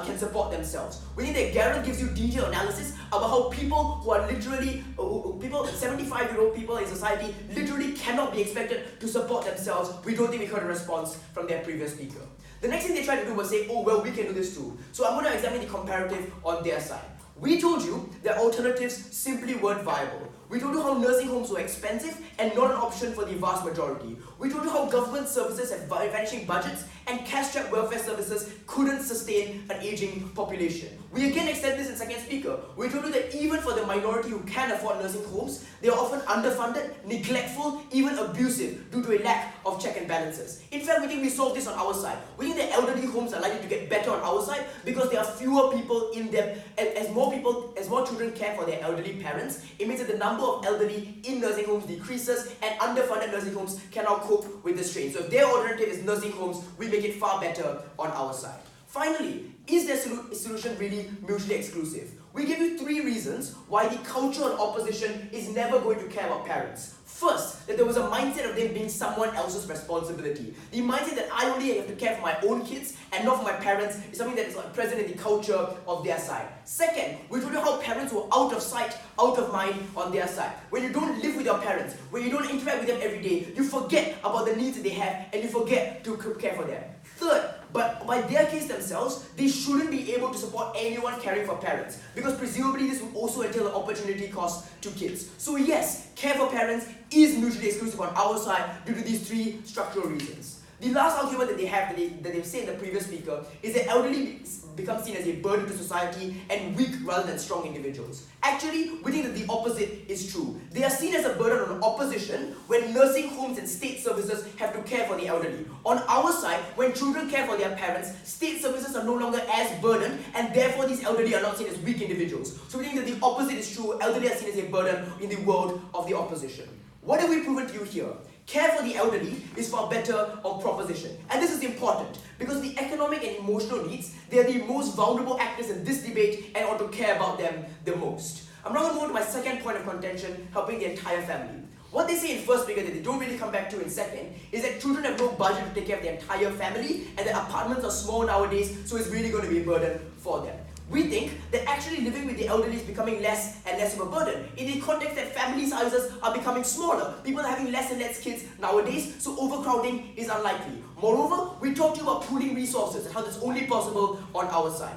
Speaker 4: can support themselves. We think that Gareth gives you detailed analysis about how people who are literally, 75-year-old people in society literally cannot be expected to support themselves. We don't think we heard a response from their previous speaker. The next thing they tried to do was say, oh, well, we can do this too. So I'm going to examine the comparative on their side. We told you that alternatives simply weren't viable. We told you how nursing homes were expensive and not an option for the vast majority. We told you how government services have vanishing budgets and cash-strapped welfare services couldn't sustain an aging population. We again extend this in second speaker. We told you that even for the minority who can afford nursing homes, they are often underfunded, neglectful, even abusive due to a lack of check and balances. In fact, we think we solved this on our side. We think that elderly homes are likely to get better on our side because there are fewer people in them. As more children care for their elderly parents, it means that the number of elderly in nursing homes decreases and underfunded nursing homes cannot cope with the strain. So if their alternative is nursing homes, we make it far better on our side. Finally, is their solution really mutually exclusive? We give you 3 reasons why the culture on opposition is never going to care about parents. First, that there was a mindset of them being someone else's responsibility. The mindset that I only have to care for my own kids and not for my parents is something that is present in the culture of their side. Second, we told you how parents were out of sight, out of mind on their side. When you don't live with your parents, when you don't interact with them every day, you forget about the needs that they have and you forget to care for them. Third, but by their case themselves, they shouldn't be able to support anyone caring for parents because presumably this will also entail an opportunity cost to kids. So yes, care for parents is mutually exclusive on our side due to these 3 structural reasons. The last argument that they have, that they've said in the previous speaker, is that elderly become seen as a burden to society and weak rather than strong individuals. Actually, we think that the opposite is true. They are seen as a burden on opposition when nursing homes and state services have to care for the elderly. On our side, when children care for their parents, state services are no longer as burdened and therefore these elderly are not seen as weak individuals. So we think that the opposite is true. Elderly are seen as a burden in the world of the opposition. What have we proven to you here? Care for the elderly is far better on proposition. And this is important because the economic and emotional needs, they are the most vulnerable actors in this debate and ought to care about them the most. I'm now going to go to my second point of contention, helping the entire family. What they say in first speaker that they don't really come back to in second is that children have no budget to take care of their entire family and that apartments are small nowadays, so it's really going to be a burden for them. We think that actually living with the elderly is becoming less and less of a burden in the context that family sizes are becoming smaller. People are having less and less kids nowadays, so overcrowding is unlikely. Moreover, we talked to you about pooling resources and how that's only possible on our side.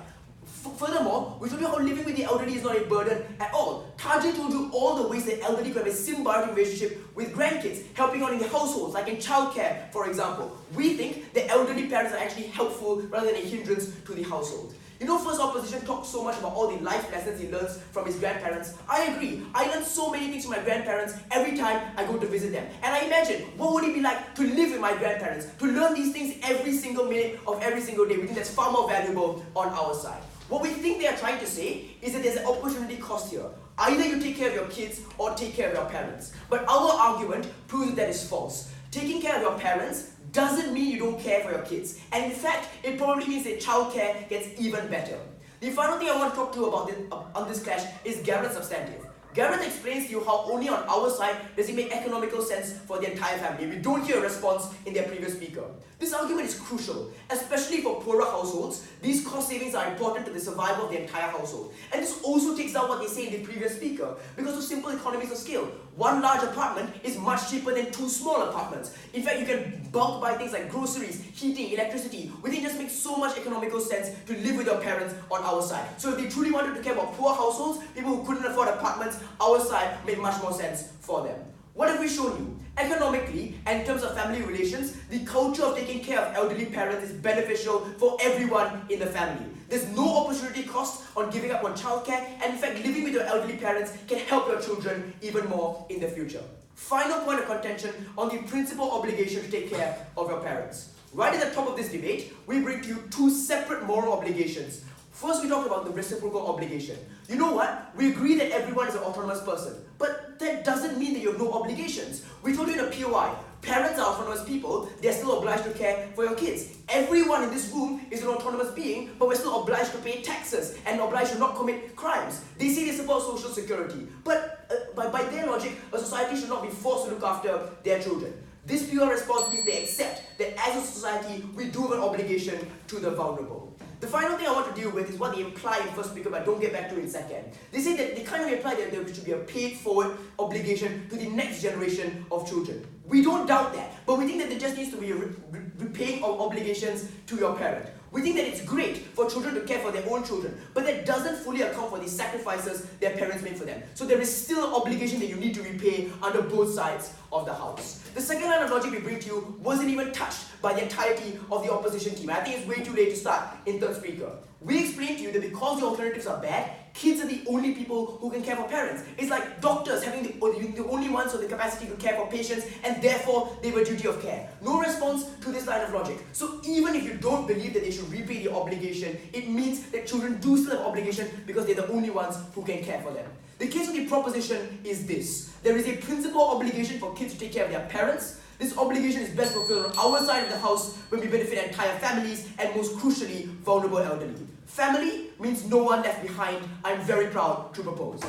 Speaker 4: Furthermore, we told you how living with the elderly is not a burden at all. Tajay told you all the ways that elderly could have a symbiotic relationship with grandkids, helping out in the households, like in childcare, for example. We think that elderly parents are actually helpful rather than a hindrance to the household. You know, First Opposition talks so much about all the life lessons he learns from his grandparents. I agree. I learn so many things from my grandparents every time I go to visit them. And I imagine, what would it be like to live with my grandparents, to learn these things every single minute of every single day? We think that's far more valuable on our side. What we think they are trying to say is that there's an opportunity cost here. Either you take care of your kids or take care of your parents. But our argument proves that is false. Taking care of your parents doesn't mean you don't care for your kids. And in fact, it probably means that childcare gets even better. The final thing I want to talk to you about on this clash is Garrett's substantive. Garrett explains to you how only on our side does it make economical sense for the entire family. We don't hear a response in their previous speaker. This argument is crucial, especially for poorer households. These cost savings are important to the survival of the entire household. And this also takes down what they say in the previous speaker because of simple economies of scale. One large apartment is much cheaper than 2 small apartments. In fact, you can bulk buy things like groceries, heating, electricity. We think it just makes so much economical sense to live with your parents on our side. So if they truly wanted to care about poor households, people who couldn't afford apartments, our side made much more sense for them. What have we shown you? Economically, and in terms of family relations, the culture of taking care of elderly parents is beneficial for everyone in the family. There's no opportunity cost on giving up on childcare, and in fact, living with your elderly parents can help your children even more in the future. Final point of contention on the principal obligation to take care of your parents. Right at the top of this debate, we bring to you 2 separate moral obligations. First, we talked about the reciprocal obligation. You know what? We agree that everyone is an autonomous person, but that doesn't mean that you have no obligations. We told you in a POI, parents are autonomous people, they're still obliged to care for your kids. Everyone in this room is an autonomous being, but we're still obliged to pay taxes and obliged to not commit crimes. They say they support social security, but by their logic, a society should not be forced to look after their children. This pure response means they accept that as a society, we do have an obligation to the vulnerable. The final thing I want to deal with is what they imply in first speaker, but don't get back to in second. They say that they kind of imply that there should be a paid forward obligation to the next generation of children. We don't doubt that, but we think that there just needs to be a repaying of obligations to your parent. We think that it's great for children to care for their own children, but that doesn't fully account for the sacrifices their parents made for them. So there is still an obligation that you need to repay under both sides of the house. The second line of logic we bring to you wasn't even touched by the entirety of the opposition team. I think it's way too late to start in third speaker. We explained to you that because the alternatives are bad, kids are the only people who can care for parents. It's like doctors having the only ones with the capacity to care for patients, and therefore they have a duty of care. No response to this line of logic. So even if you don't believe that they should repay the obligation, it means that children do still have obligation because they're the only ones who can care for them. The case of the proposition is this. There is a principal obligation for kids to take care of their parents. This obligation is best fulfilled on our side of the house when we benefit entire families and most crucially, vulnerable elderly. Family means no one left behind. I'm very proud to propose.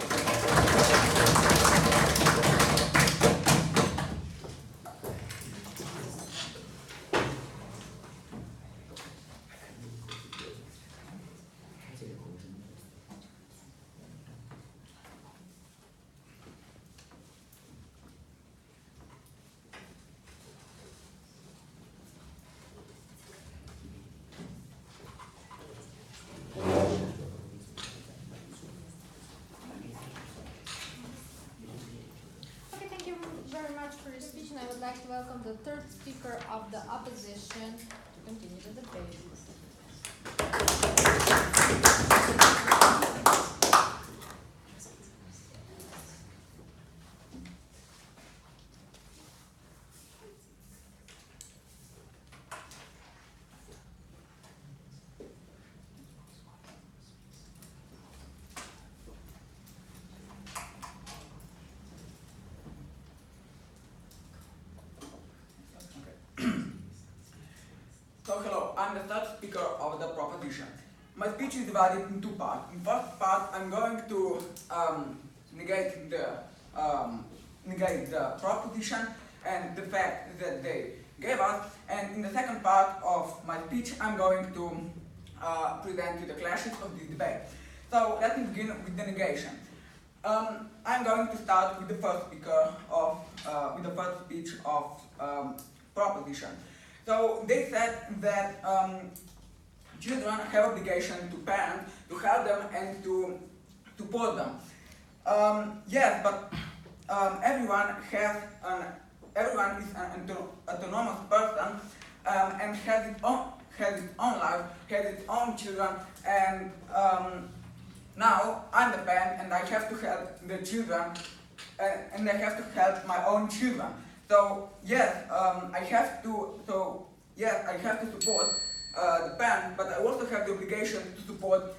Speaker 3: I would like to welcome the third speaker of the opposition to continue the debate.
Speaker 7: So hello, I'm the third speaker of the proposition. My speech is divided in two parts. In first part, I'm going to negate the proposition and the fact that they gave us. And in the second part of my speech, I'm going to present you the clashes of this debate. So let me begin with the negation. I'm going to start with the first speaker of with the first speech of proposition. So they said that children have obligation to parents to help them and to support them. Yes, but everyone is an autonomous person and has its own life, has its own children, and now I'm the parent and I have to help the children and I have to help my own children. So yes, I have to support the parent, but I also have the obligation to support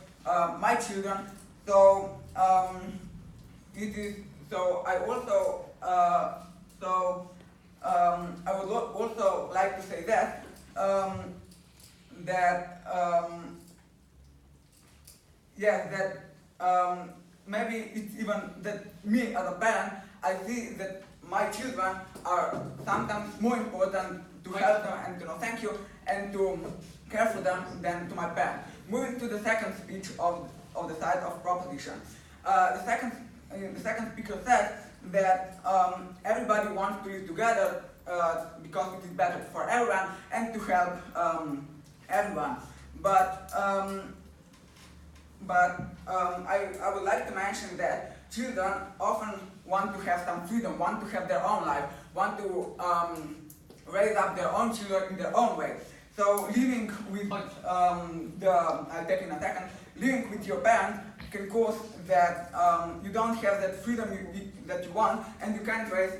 Speaker 7: my children. So it is. So I also I would also like to say that maybe it's even that me as a parent, I see that my children are sometimes more important to help them and to know thank you and to care for them than to my parents. Moving to the second speech of the side of proposition. The second speaker said that everybody wants to live together because it is better for everyone and to help everyone. But I would like to mention that children often want to have some freedom, want to have their own life, want to raise up their own children in their own way. So living with I'll take in a second. Living with your parents can cause that you don't have that freedom that you want, and you can't raise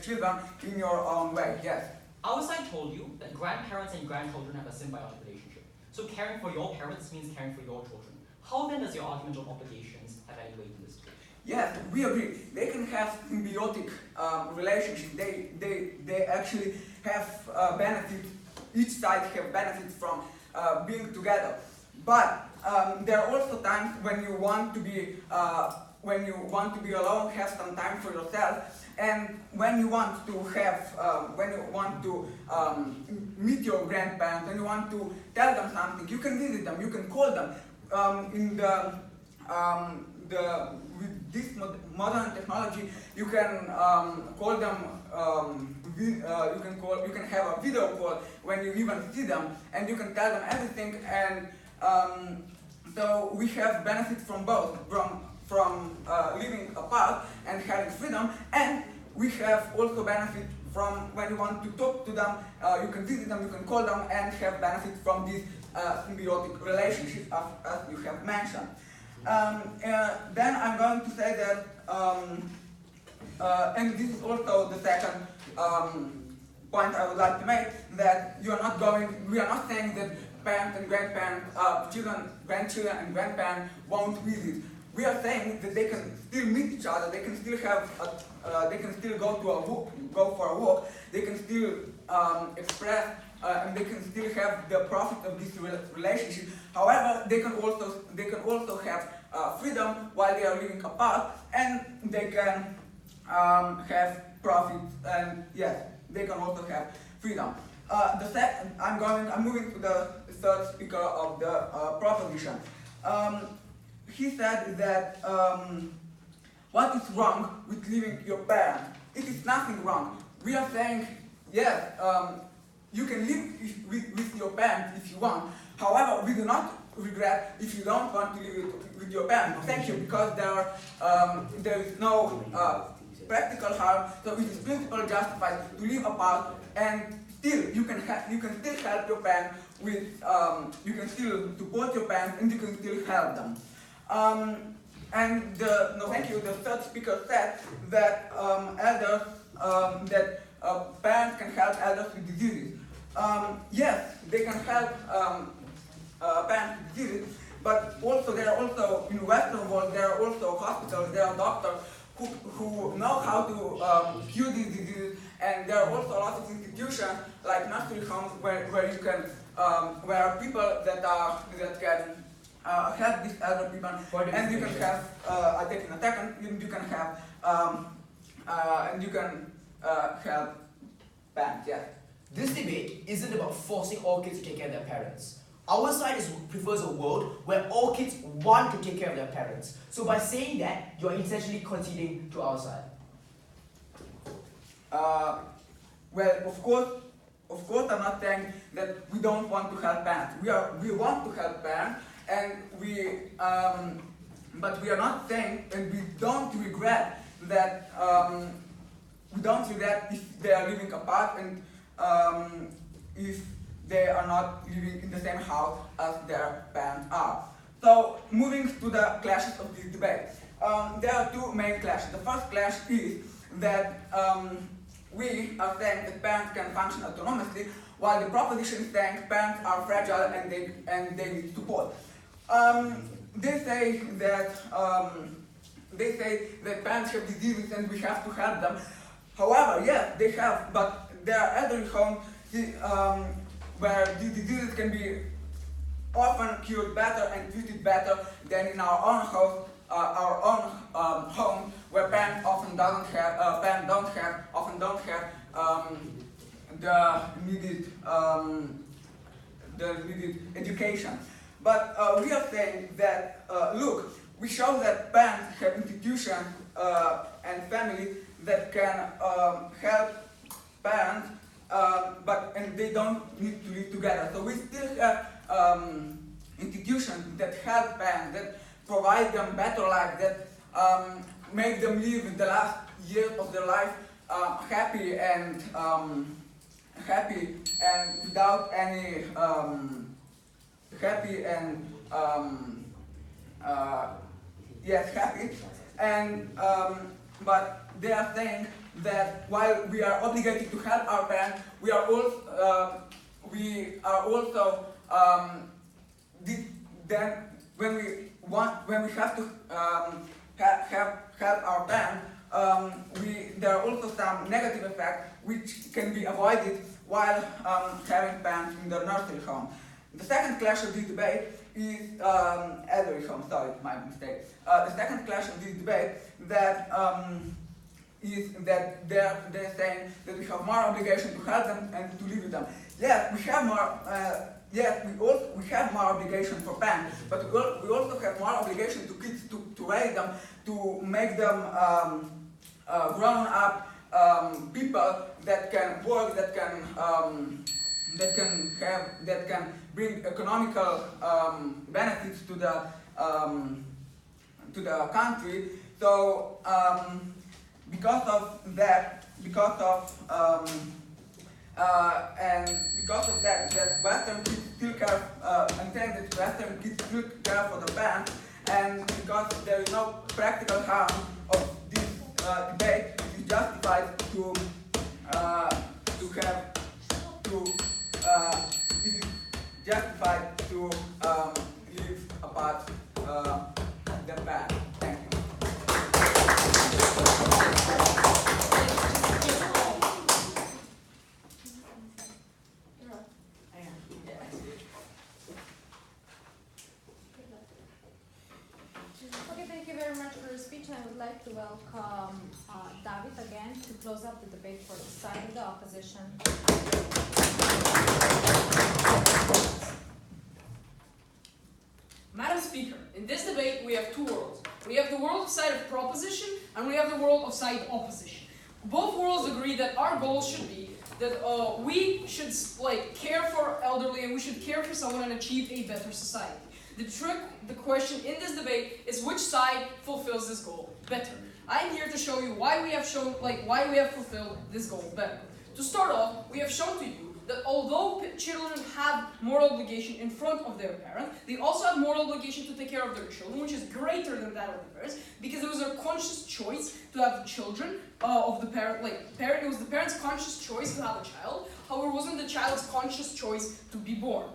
Speaker 7: children in your own way. Yes.
Speaker 1: Our side told you that grandparents and grandchildren have a symbiotic relationship. So caring for your parents means caring for your children. How then does your argument of obligations have any weight in this case?
Speaker 7: Yes, we agree. They can have symbiotic relationship. They actually have benefits. Each side have benefits from being together. But there are also times when you want to be alone, have some time for yourself, and when you want to meet your grandparents, and you want to tell them something, you can visit them, you can call them. this modern technology, you can call them. You can have a video call when you even see them, and you can tell them everything. And so we have benefit from both, from living apart and having freedom, and we have also benefit from when you want to talk to them. You can visit them, you can call them, and have benefit from this symbiotic relationship, as you have mentioned. Then I'm going to say that, and this is also the second point I would like to make, that we are not saying that parents and grandparents, grandchildren and grandparents won't visit. We are saying that they can still meet each other, they can still have, they can still go for a walk, they can still express, and they can still have the profit of this relationship. However, they can also have freedom while they are living apart, and they can have profit, and yes, they can also have freedom. I'm moving to the third speaker of the proposition. He said that what is wrong with leaving your parents? It is nothing wrong. We are saying, yes, you can live with your parents if you want. However, we do not regret if you don't want to live with your parents. Thank you, because there is no practical harm, so it is principally justified to live apart, and still you can still help your parents with you can still support your parents, and you can still help them. Thank you. The third speaker said that parents can help elders with diseases. Yes, they can help parents with diseases, but also there are also in the Western world there are also hospitals, there are doctors who know how to cure these diseases, and there are also a lot of institutions like nursery homes where you can where people that can help these elder people, and you can have I take in a second. You can have and you can help parents. Yeah.
Speaker 4: This debate isn't about forcing all kids to take care of their parents. Our side prefers a world where all kids want to take care of their parents. So by saying that, you're essentially conceding to our side.
Speaker 7: Well, of course, I'm not saying that we don't want to help parents. We want to help parents, and but we are not saying, and we don't regret that. We don't regret if they are living apart, and if they are not living in the same house as their parents are. So, moving to the clashes of this debate. There are two main clashes. The first clash is that we are saying that parents can function autonomously, while the proposition is saying parents are fragile and they need support. They say that parents have diseases and we have to help them. However, yes, they have, but there are elderly homes where these diseases can be often cured better and treated better than in our own house, home, where parents often don't have the needed education. But we are saying that look, we show that parents have institutions and families that can help parents, and they don't need to live together. So we still have institutions that help parents, that provide them better life, that make them live the last years of their life happy and without any happy and but they are saying that while we are obligated to help our parents, we are also then when we have to help our parents, there are also some negative effects which can be avoided while having parents in the nursery home. The second clash of this debate is elderly home. Sorry, my mistake. The second clash of this debate that is that they're saying that we have more obligation to help them and to live with them. yes, we have more. Yes, we have more obligation for parents, but we also have more obligation to kids to raise them, to make them grown up people that can work, that can bring economical benefits to the country. So because of that, that Western kids still care, that Western kids still care for the parents, and because there is no practical harm of this debate, it is justified to live apart the parents. Thank you.
Speaker 3: Okay, thank you very much for your speech. I would like to welcome David again to close up the debate for the side of the opposition.
Speaker 2: Madam Speaker, in this debate we have two worlds. We have the world side of proposition and we have the world of side opposition. Both worlds agree that our goals should be that we should care for elderly and we should care for someone and achieve a better society. The question in this debate is which side fulfills this goal better. I'm here to show you why we have fulfilled this goal better. To start off, we have shown to you that although children have moral obligation in front of their parents, they also have moral obligation to take care of their children, which is greater than that of the parents, because it was a conscious choice to have children of the parent. It was the parents' conscious choice to have a child. However, it wasn't the child's conscious choice to be born.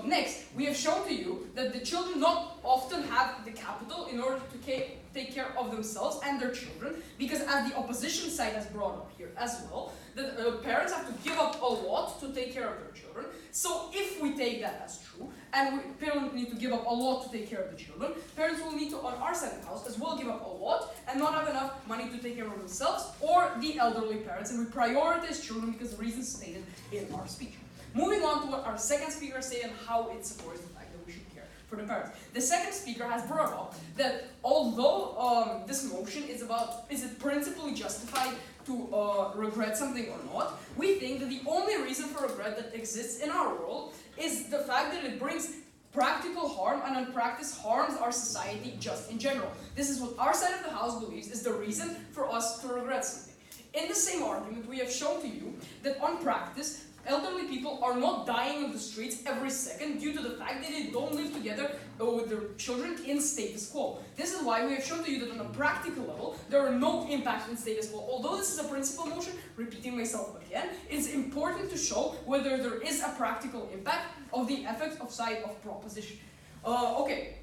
Speaker 2: Next, we have shown to you that the children not often have the capital in order to take care of themselves and their children, because as the opposition side has brought up here as well, that parents have to give up a lot to take care of their children. So if we take that as true, and parents need to give up a lot to take care of the children, parents will need to, on our side of the house, as well give up a lot and not have enough money to take care of themselves or the elderly parents, and we prioritize children because of the reasons stated in our speech. Moving on to what our second speaker said and how it supports the fact that we should care for the parents. The second speaker has brought up that although this motion is it principally justified to regret something or not, we think that the only reason for regret that exists in our world is the fact that it brings practical harm and unpracticed harms our society just in general. This is what our side of the house believes is the reason for us to regret something. In the same argument, we have shown to you that on practice, elderly people are not dying on the streets every second due to the fact that they don't live together with their children in status quo. This is why we have shown to you that on a practical level, there are no impacts in status quo. Although this is a principal motion, repeating myself again, it's important to show whether there is a practical impact of the effects of side of proposition. Okay,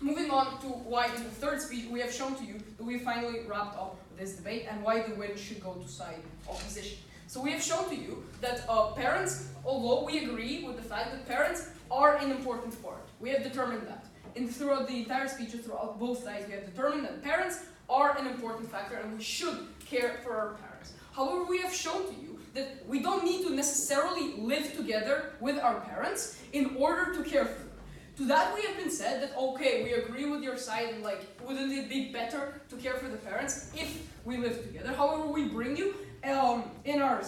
Speaker 2: moving on to why in the third speech we have shown to you that we finally wrapped up this debate and why the win should go to side opposition. So we have shown to you that parents, although we agree with the fact that parents are an important part, we have determined that. Throughout the entire speech, throughout both sides, we have determined that parents are an important factor and we should care for our parents. However, we have shown to you that we don't need to necessarily live together with our parents in order to care for them. To that we have been said that, okay, we agree with your side and wouldn't it be better to care for the parents if we live together? However, we bring you in our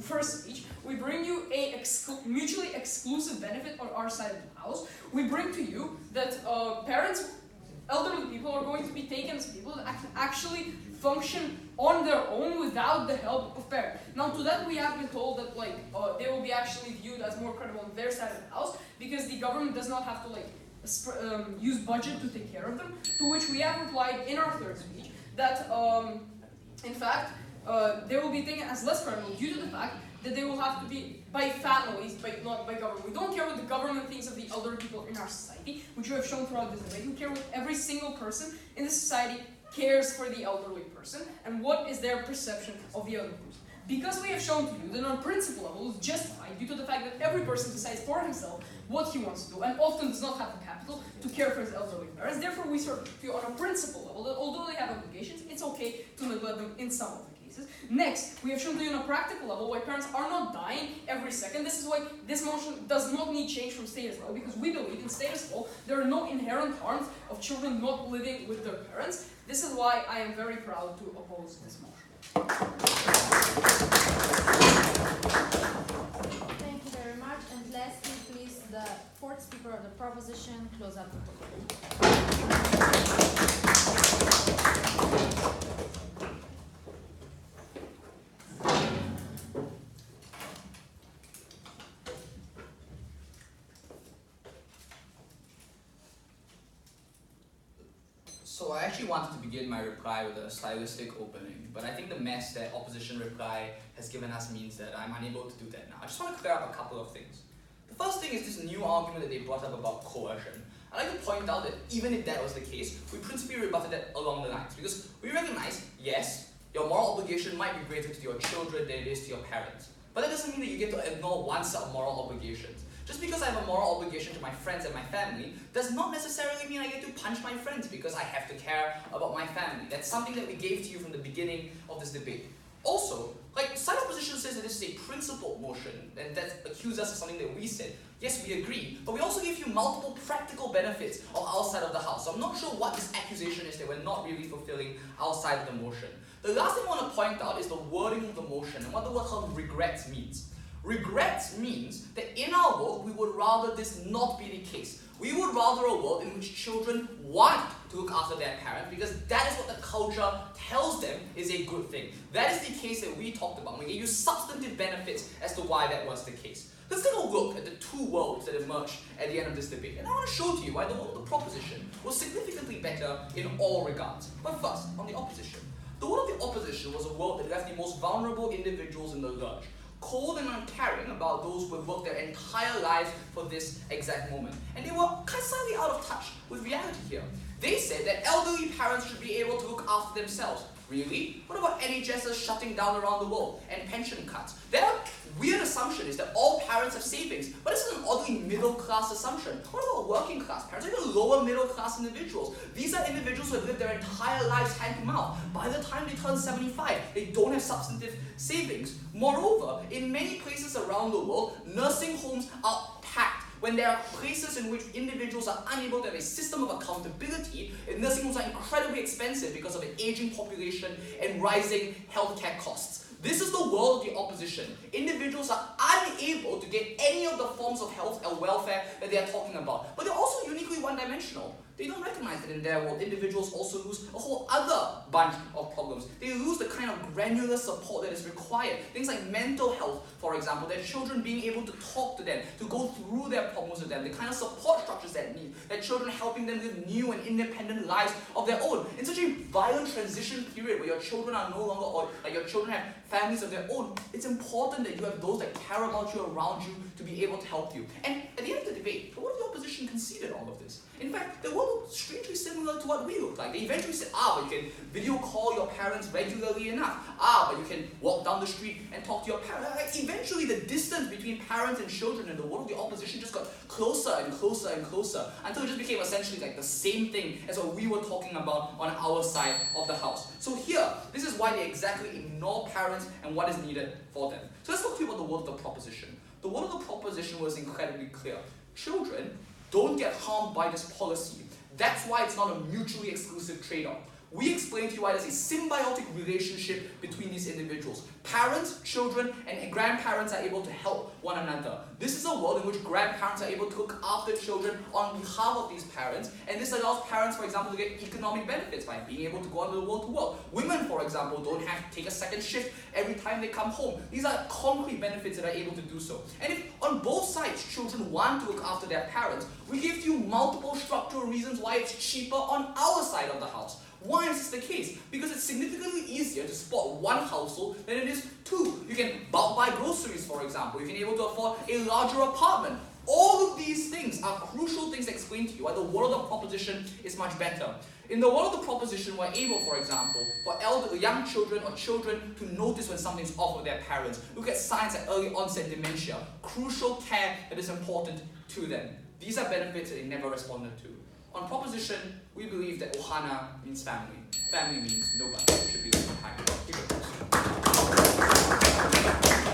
Speaker 2: first speech, we bring you a mutually exclusive benefit on our side of the house. We bring to you that elderly people are going to be taken as people that actually function on their own without the help of parents. Now to that we have been told that they will be actually viewed as more credible on their side of the house because the government does not have to use budget to take care of them, to which we have replied in our third speech that in fact they will be taken as less credible due to the fact that they will have to be by families, not by government. We don't care what the government thinks of the elderly people in our society, which we have shown throughout this debate. We care what every single person in the society cares for the elderly person and what is their perception of the elderly person. Because we have shown to you that on principle level is justified due to the fact that every person decides for himself what he wants to do and often does not have the capital to care for his elderly parents. Therefore, we sort of feel on a principle level that although they have obligations, it's okay to neglect them in some of the cases. cases. Next, we have shown to you on a practical level why parents are not dying every second. This is why this motion does not need change from status quo, because we believe in status quo there are no inherent harms of children not living with their parents. This is why I am very proud to oppose this motion.
Speaker 3: Thank you very much. And lastly, please, the fourth speaker of the proposition, close up the book.
Speaker 6: So I actually wanted to begin my reply with a stylistic opening, but I think the mess that opposition reply has given us means that I'm unable to do that now. I just want to clear up a couple of things. The first thing is this new argument that they brought up about coercion. I'd like to point out that even if that was the case, we principally rebutted that along the lines, because we recognize, yes, your moral obligation might be greater to your children than it is to your parents, but that doesn't mean that you get to ignore one set of moral obligations. Just because I have a moral obligation to my friends and my family does not necessarily mean I get to punch my friends because I have to care about my family. That's something that we gave to you from the beginning of this debate. Also, side opposition says that this is a principled motion, and that accuses us of something that we said. Yes, we agree, but we also gave you multiple practical benefits of our side of the house. So I'm not sure what this accusation is that we're not really fulfilling our side of the motion. The last thing I want to point out is the wording of the motion and what the word called regret means. Regret means that in our world, we would rather this not be the case. We would rather a world in which children want to look after their parents because that is what the culture tells them is a good thing. That is the case that we talked about. We gave you substantive benefits as to why that was the case. Let's take a look at the two worlds that emerged at the end of this debate. And I want to show to you why the world of the proposition was significantly better in all regards. But first, on the opposition. The world of the opposition was a world that left the most vulnerable individuals in the lurch, cold and uncaring about those who had worked their entire lives for this exact moment. And they were kind of slightly out of touch with reality here. They said that elderly parents should be able to look after themselves. Really? What about NHSs shutting down around the world and pension cuts? Their weird assumption is that all parents have savings, but this is an oddly middle-class assumption. What about working-class parents, or even lower middle-class individuals? These are individuals who have lived their entire lives hand-to-mouth. By the time they turn 75, they don't have substantive savings. Moreover, in many places around the world, nursing homes are packed. When there are places in which individuals are unable to have a system of accountability, and nursing homes are incredibly expensive because of an aging population and rising healthcare costs. This is the world of the opposition. Individuals are unable to get any of the forms of health and welfare that they are talking about. But they're also uniquely one-dimensional. They don't recognize that in their world, individuals also lose a whole other bunch of problems. They lose the kind of granular support that is required. Things like mental health, for example, their children being able to talk to them, to go through their problems with them, the kind of support structures that need, their children helping them live new and independent lives of their own. In such a violent transition period where your children are no longer, or like your children have families of their own, it's important that you have those that care about you around you to be able to help you. And at the end of the debate, the world of the opposition conceded all of this. In fact, the world looked strangely similar to what we look like. They eventually said, but you can video call your parents regularly enough. But you can walk down the street and talk to your parents. Eventually, the distance between parents and children in the world of the opposition just got closer and closer and closer until it just became essentially like the same thing as what we were talking about on our side of the house. So here, this is why they exactly ignore parents and what is needed for them. So let's talk to you about the world of the proposition. The world of the proposition was incredibly clear. Children don't get harmed by this policy. That's why it's not a mutually exclusive trade-off. We explained to you why there's a symbiotic relationship between these individuals. Parents, children, and grandparents are able to help one another. This is a world in which grandparents are able to look after children on behalf of these parents, and this allows parents, for example, to get economic benefits by being able to go out into the world to work. Women, for example, don't have to take a second shift every time they come home. These are concrete benefits that are able to do so. And if on both sides children want to look after their parents, we give you multiple structural reasons why it's cheaper on our side of the house. Why is this the case? Because it's significantly easier to support one household than it is two. You can bulk buy groceries, for example. You can be able to afford a larger apartment. All of these things are crucial things to explain to you why the world of proposition is much better. In the world of the proposition, we're able, for example, for young children or children to notice when something's off with their parents. Look at signs like early onset dementia, crucial care that is important to them. These are benefits that they never responded to. On proposition, we believe that ohana means family. family means no one should be left behind. Give it a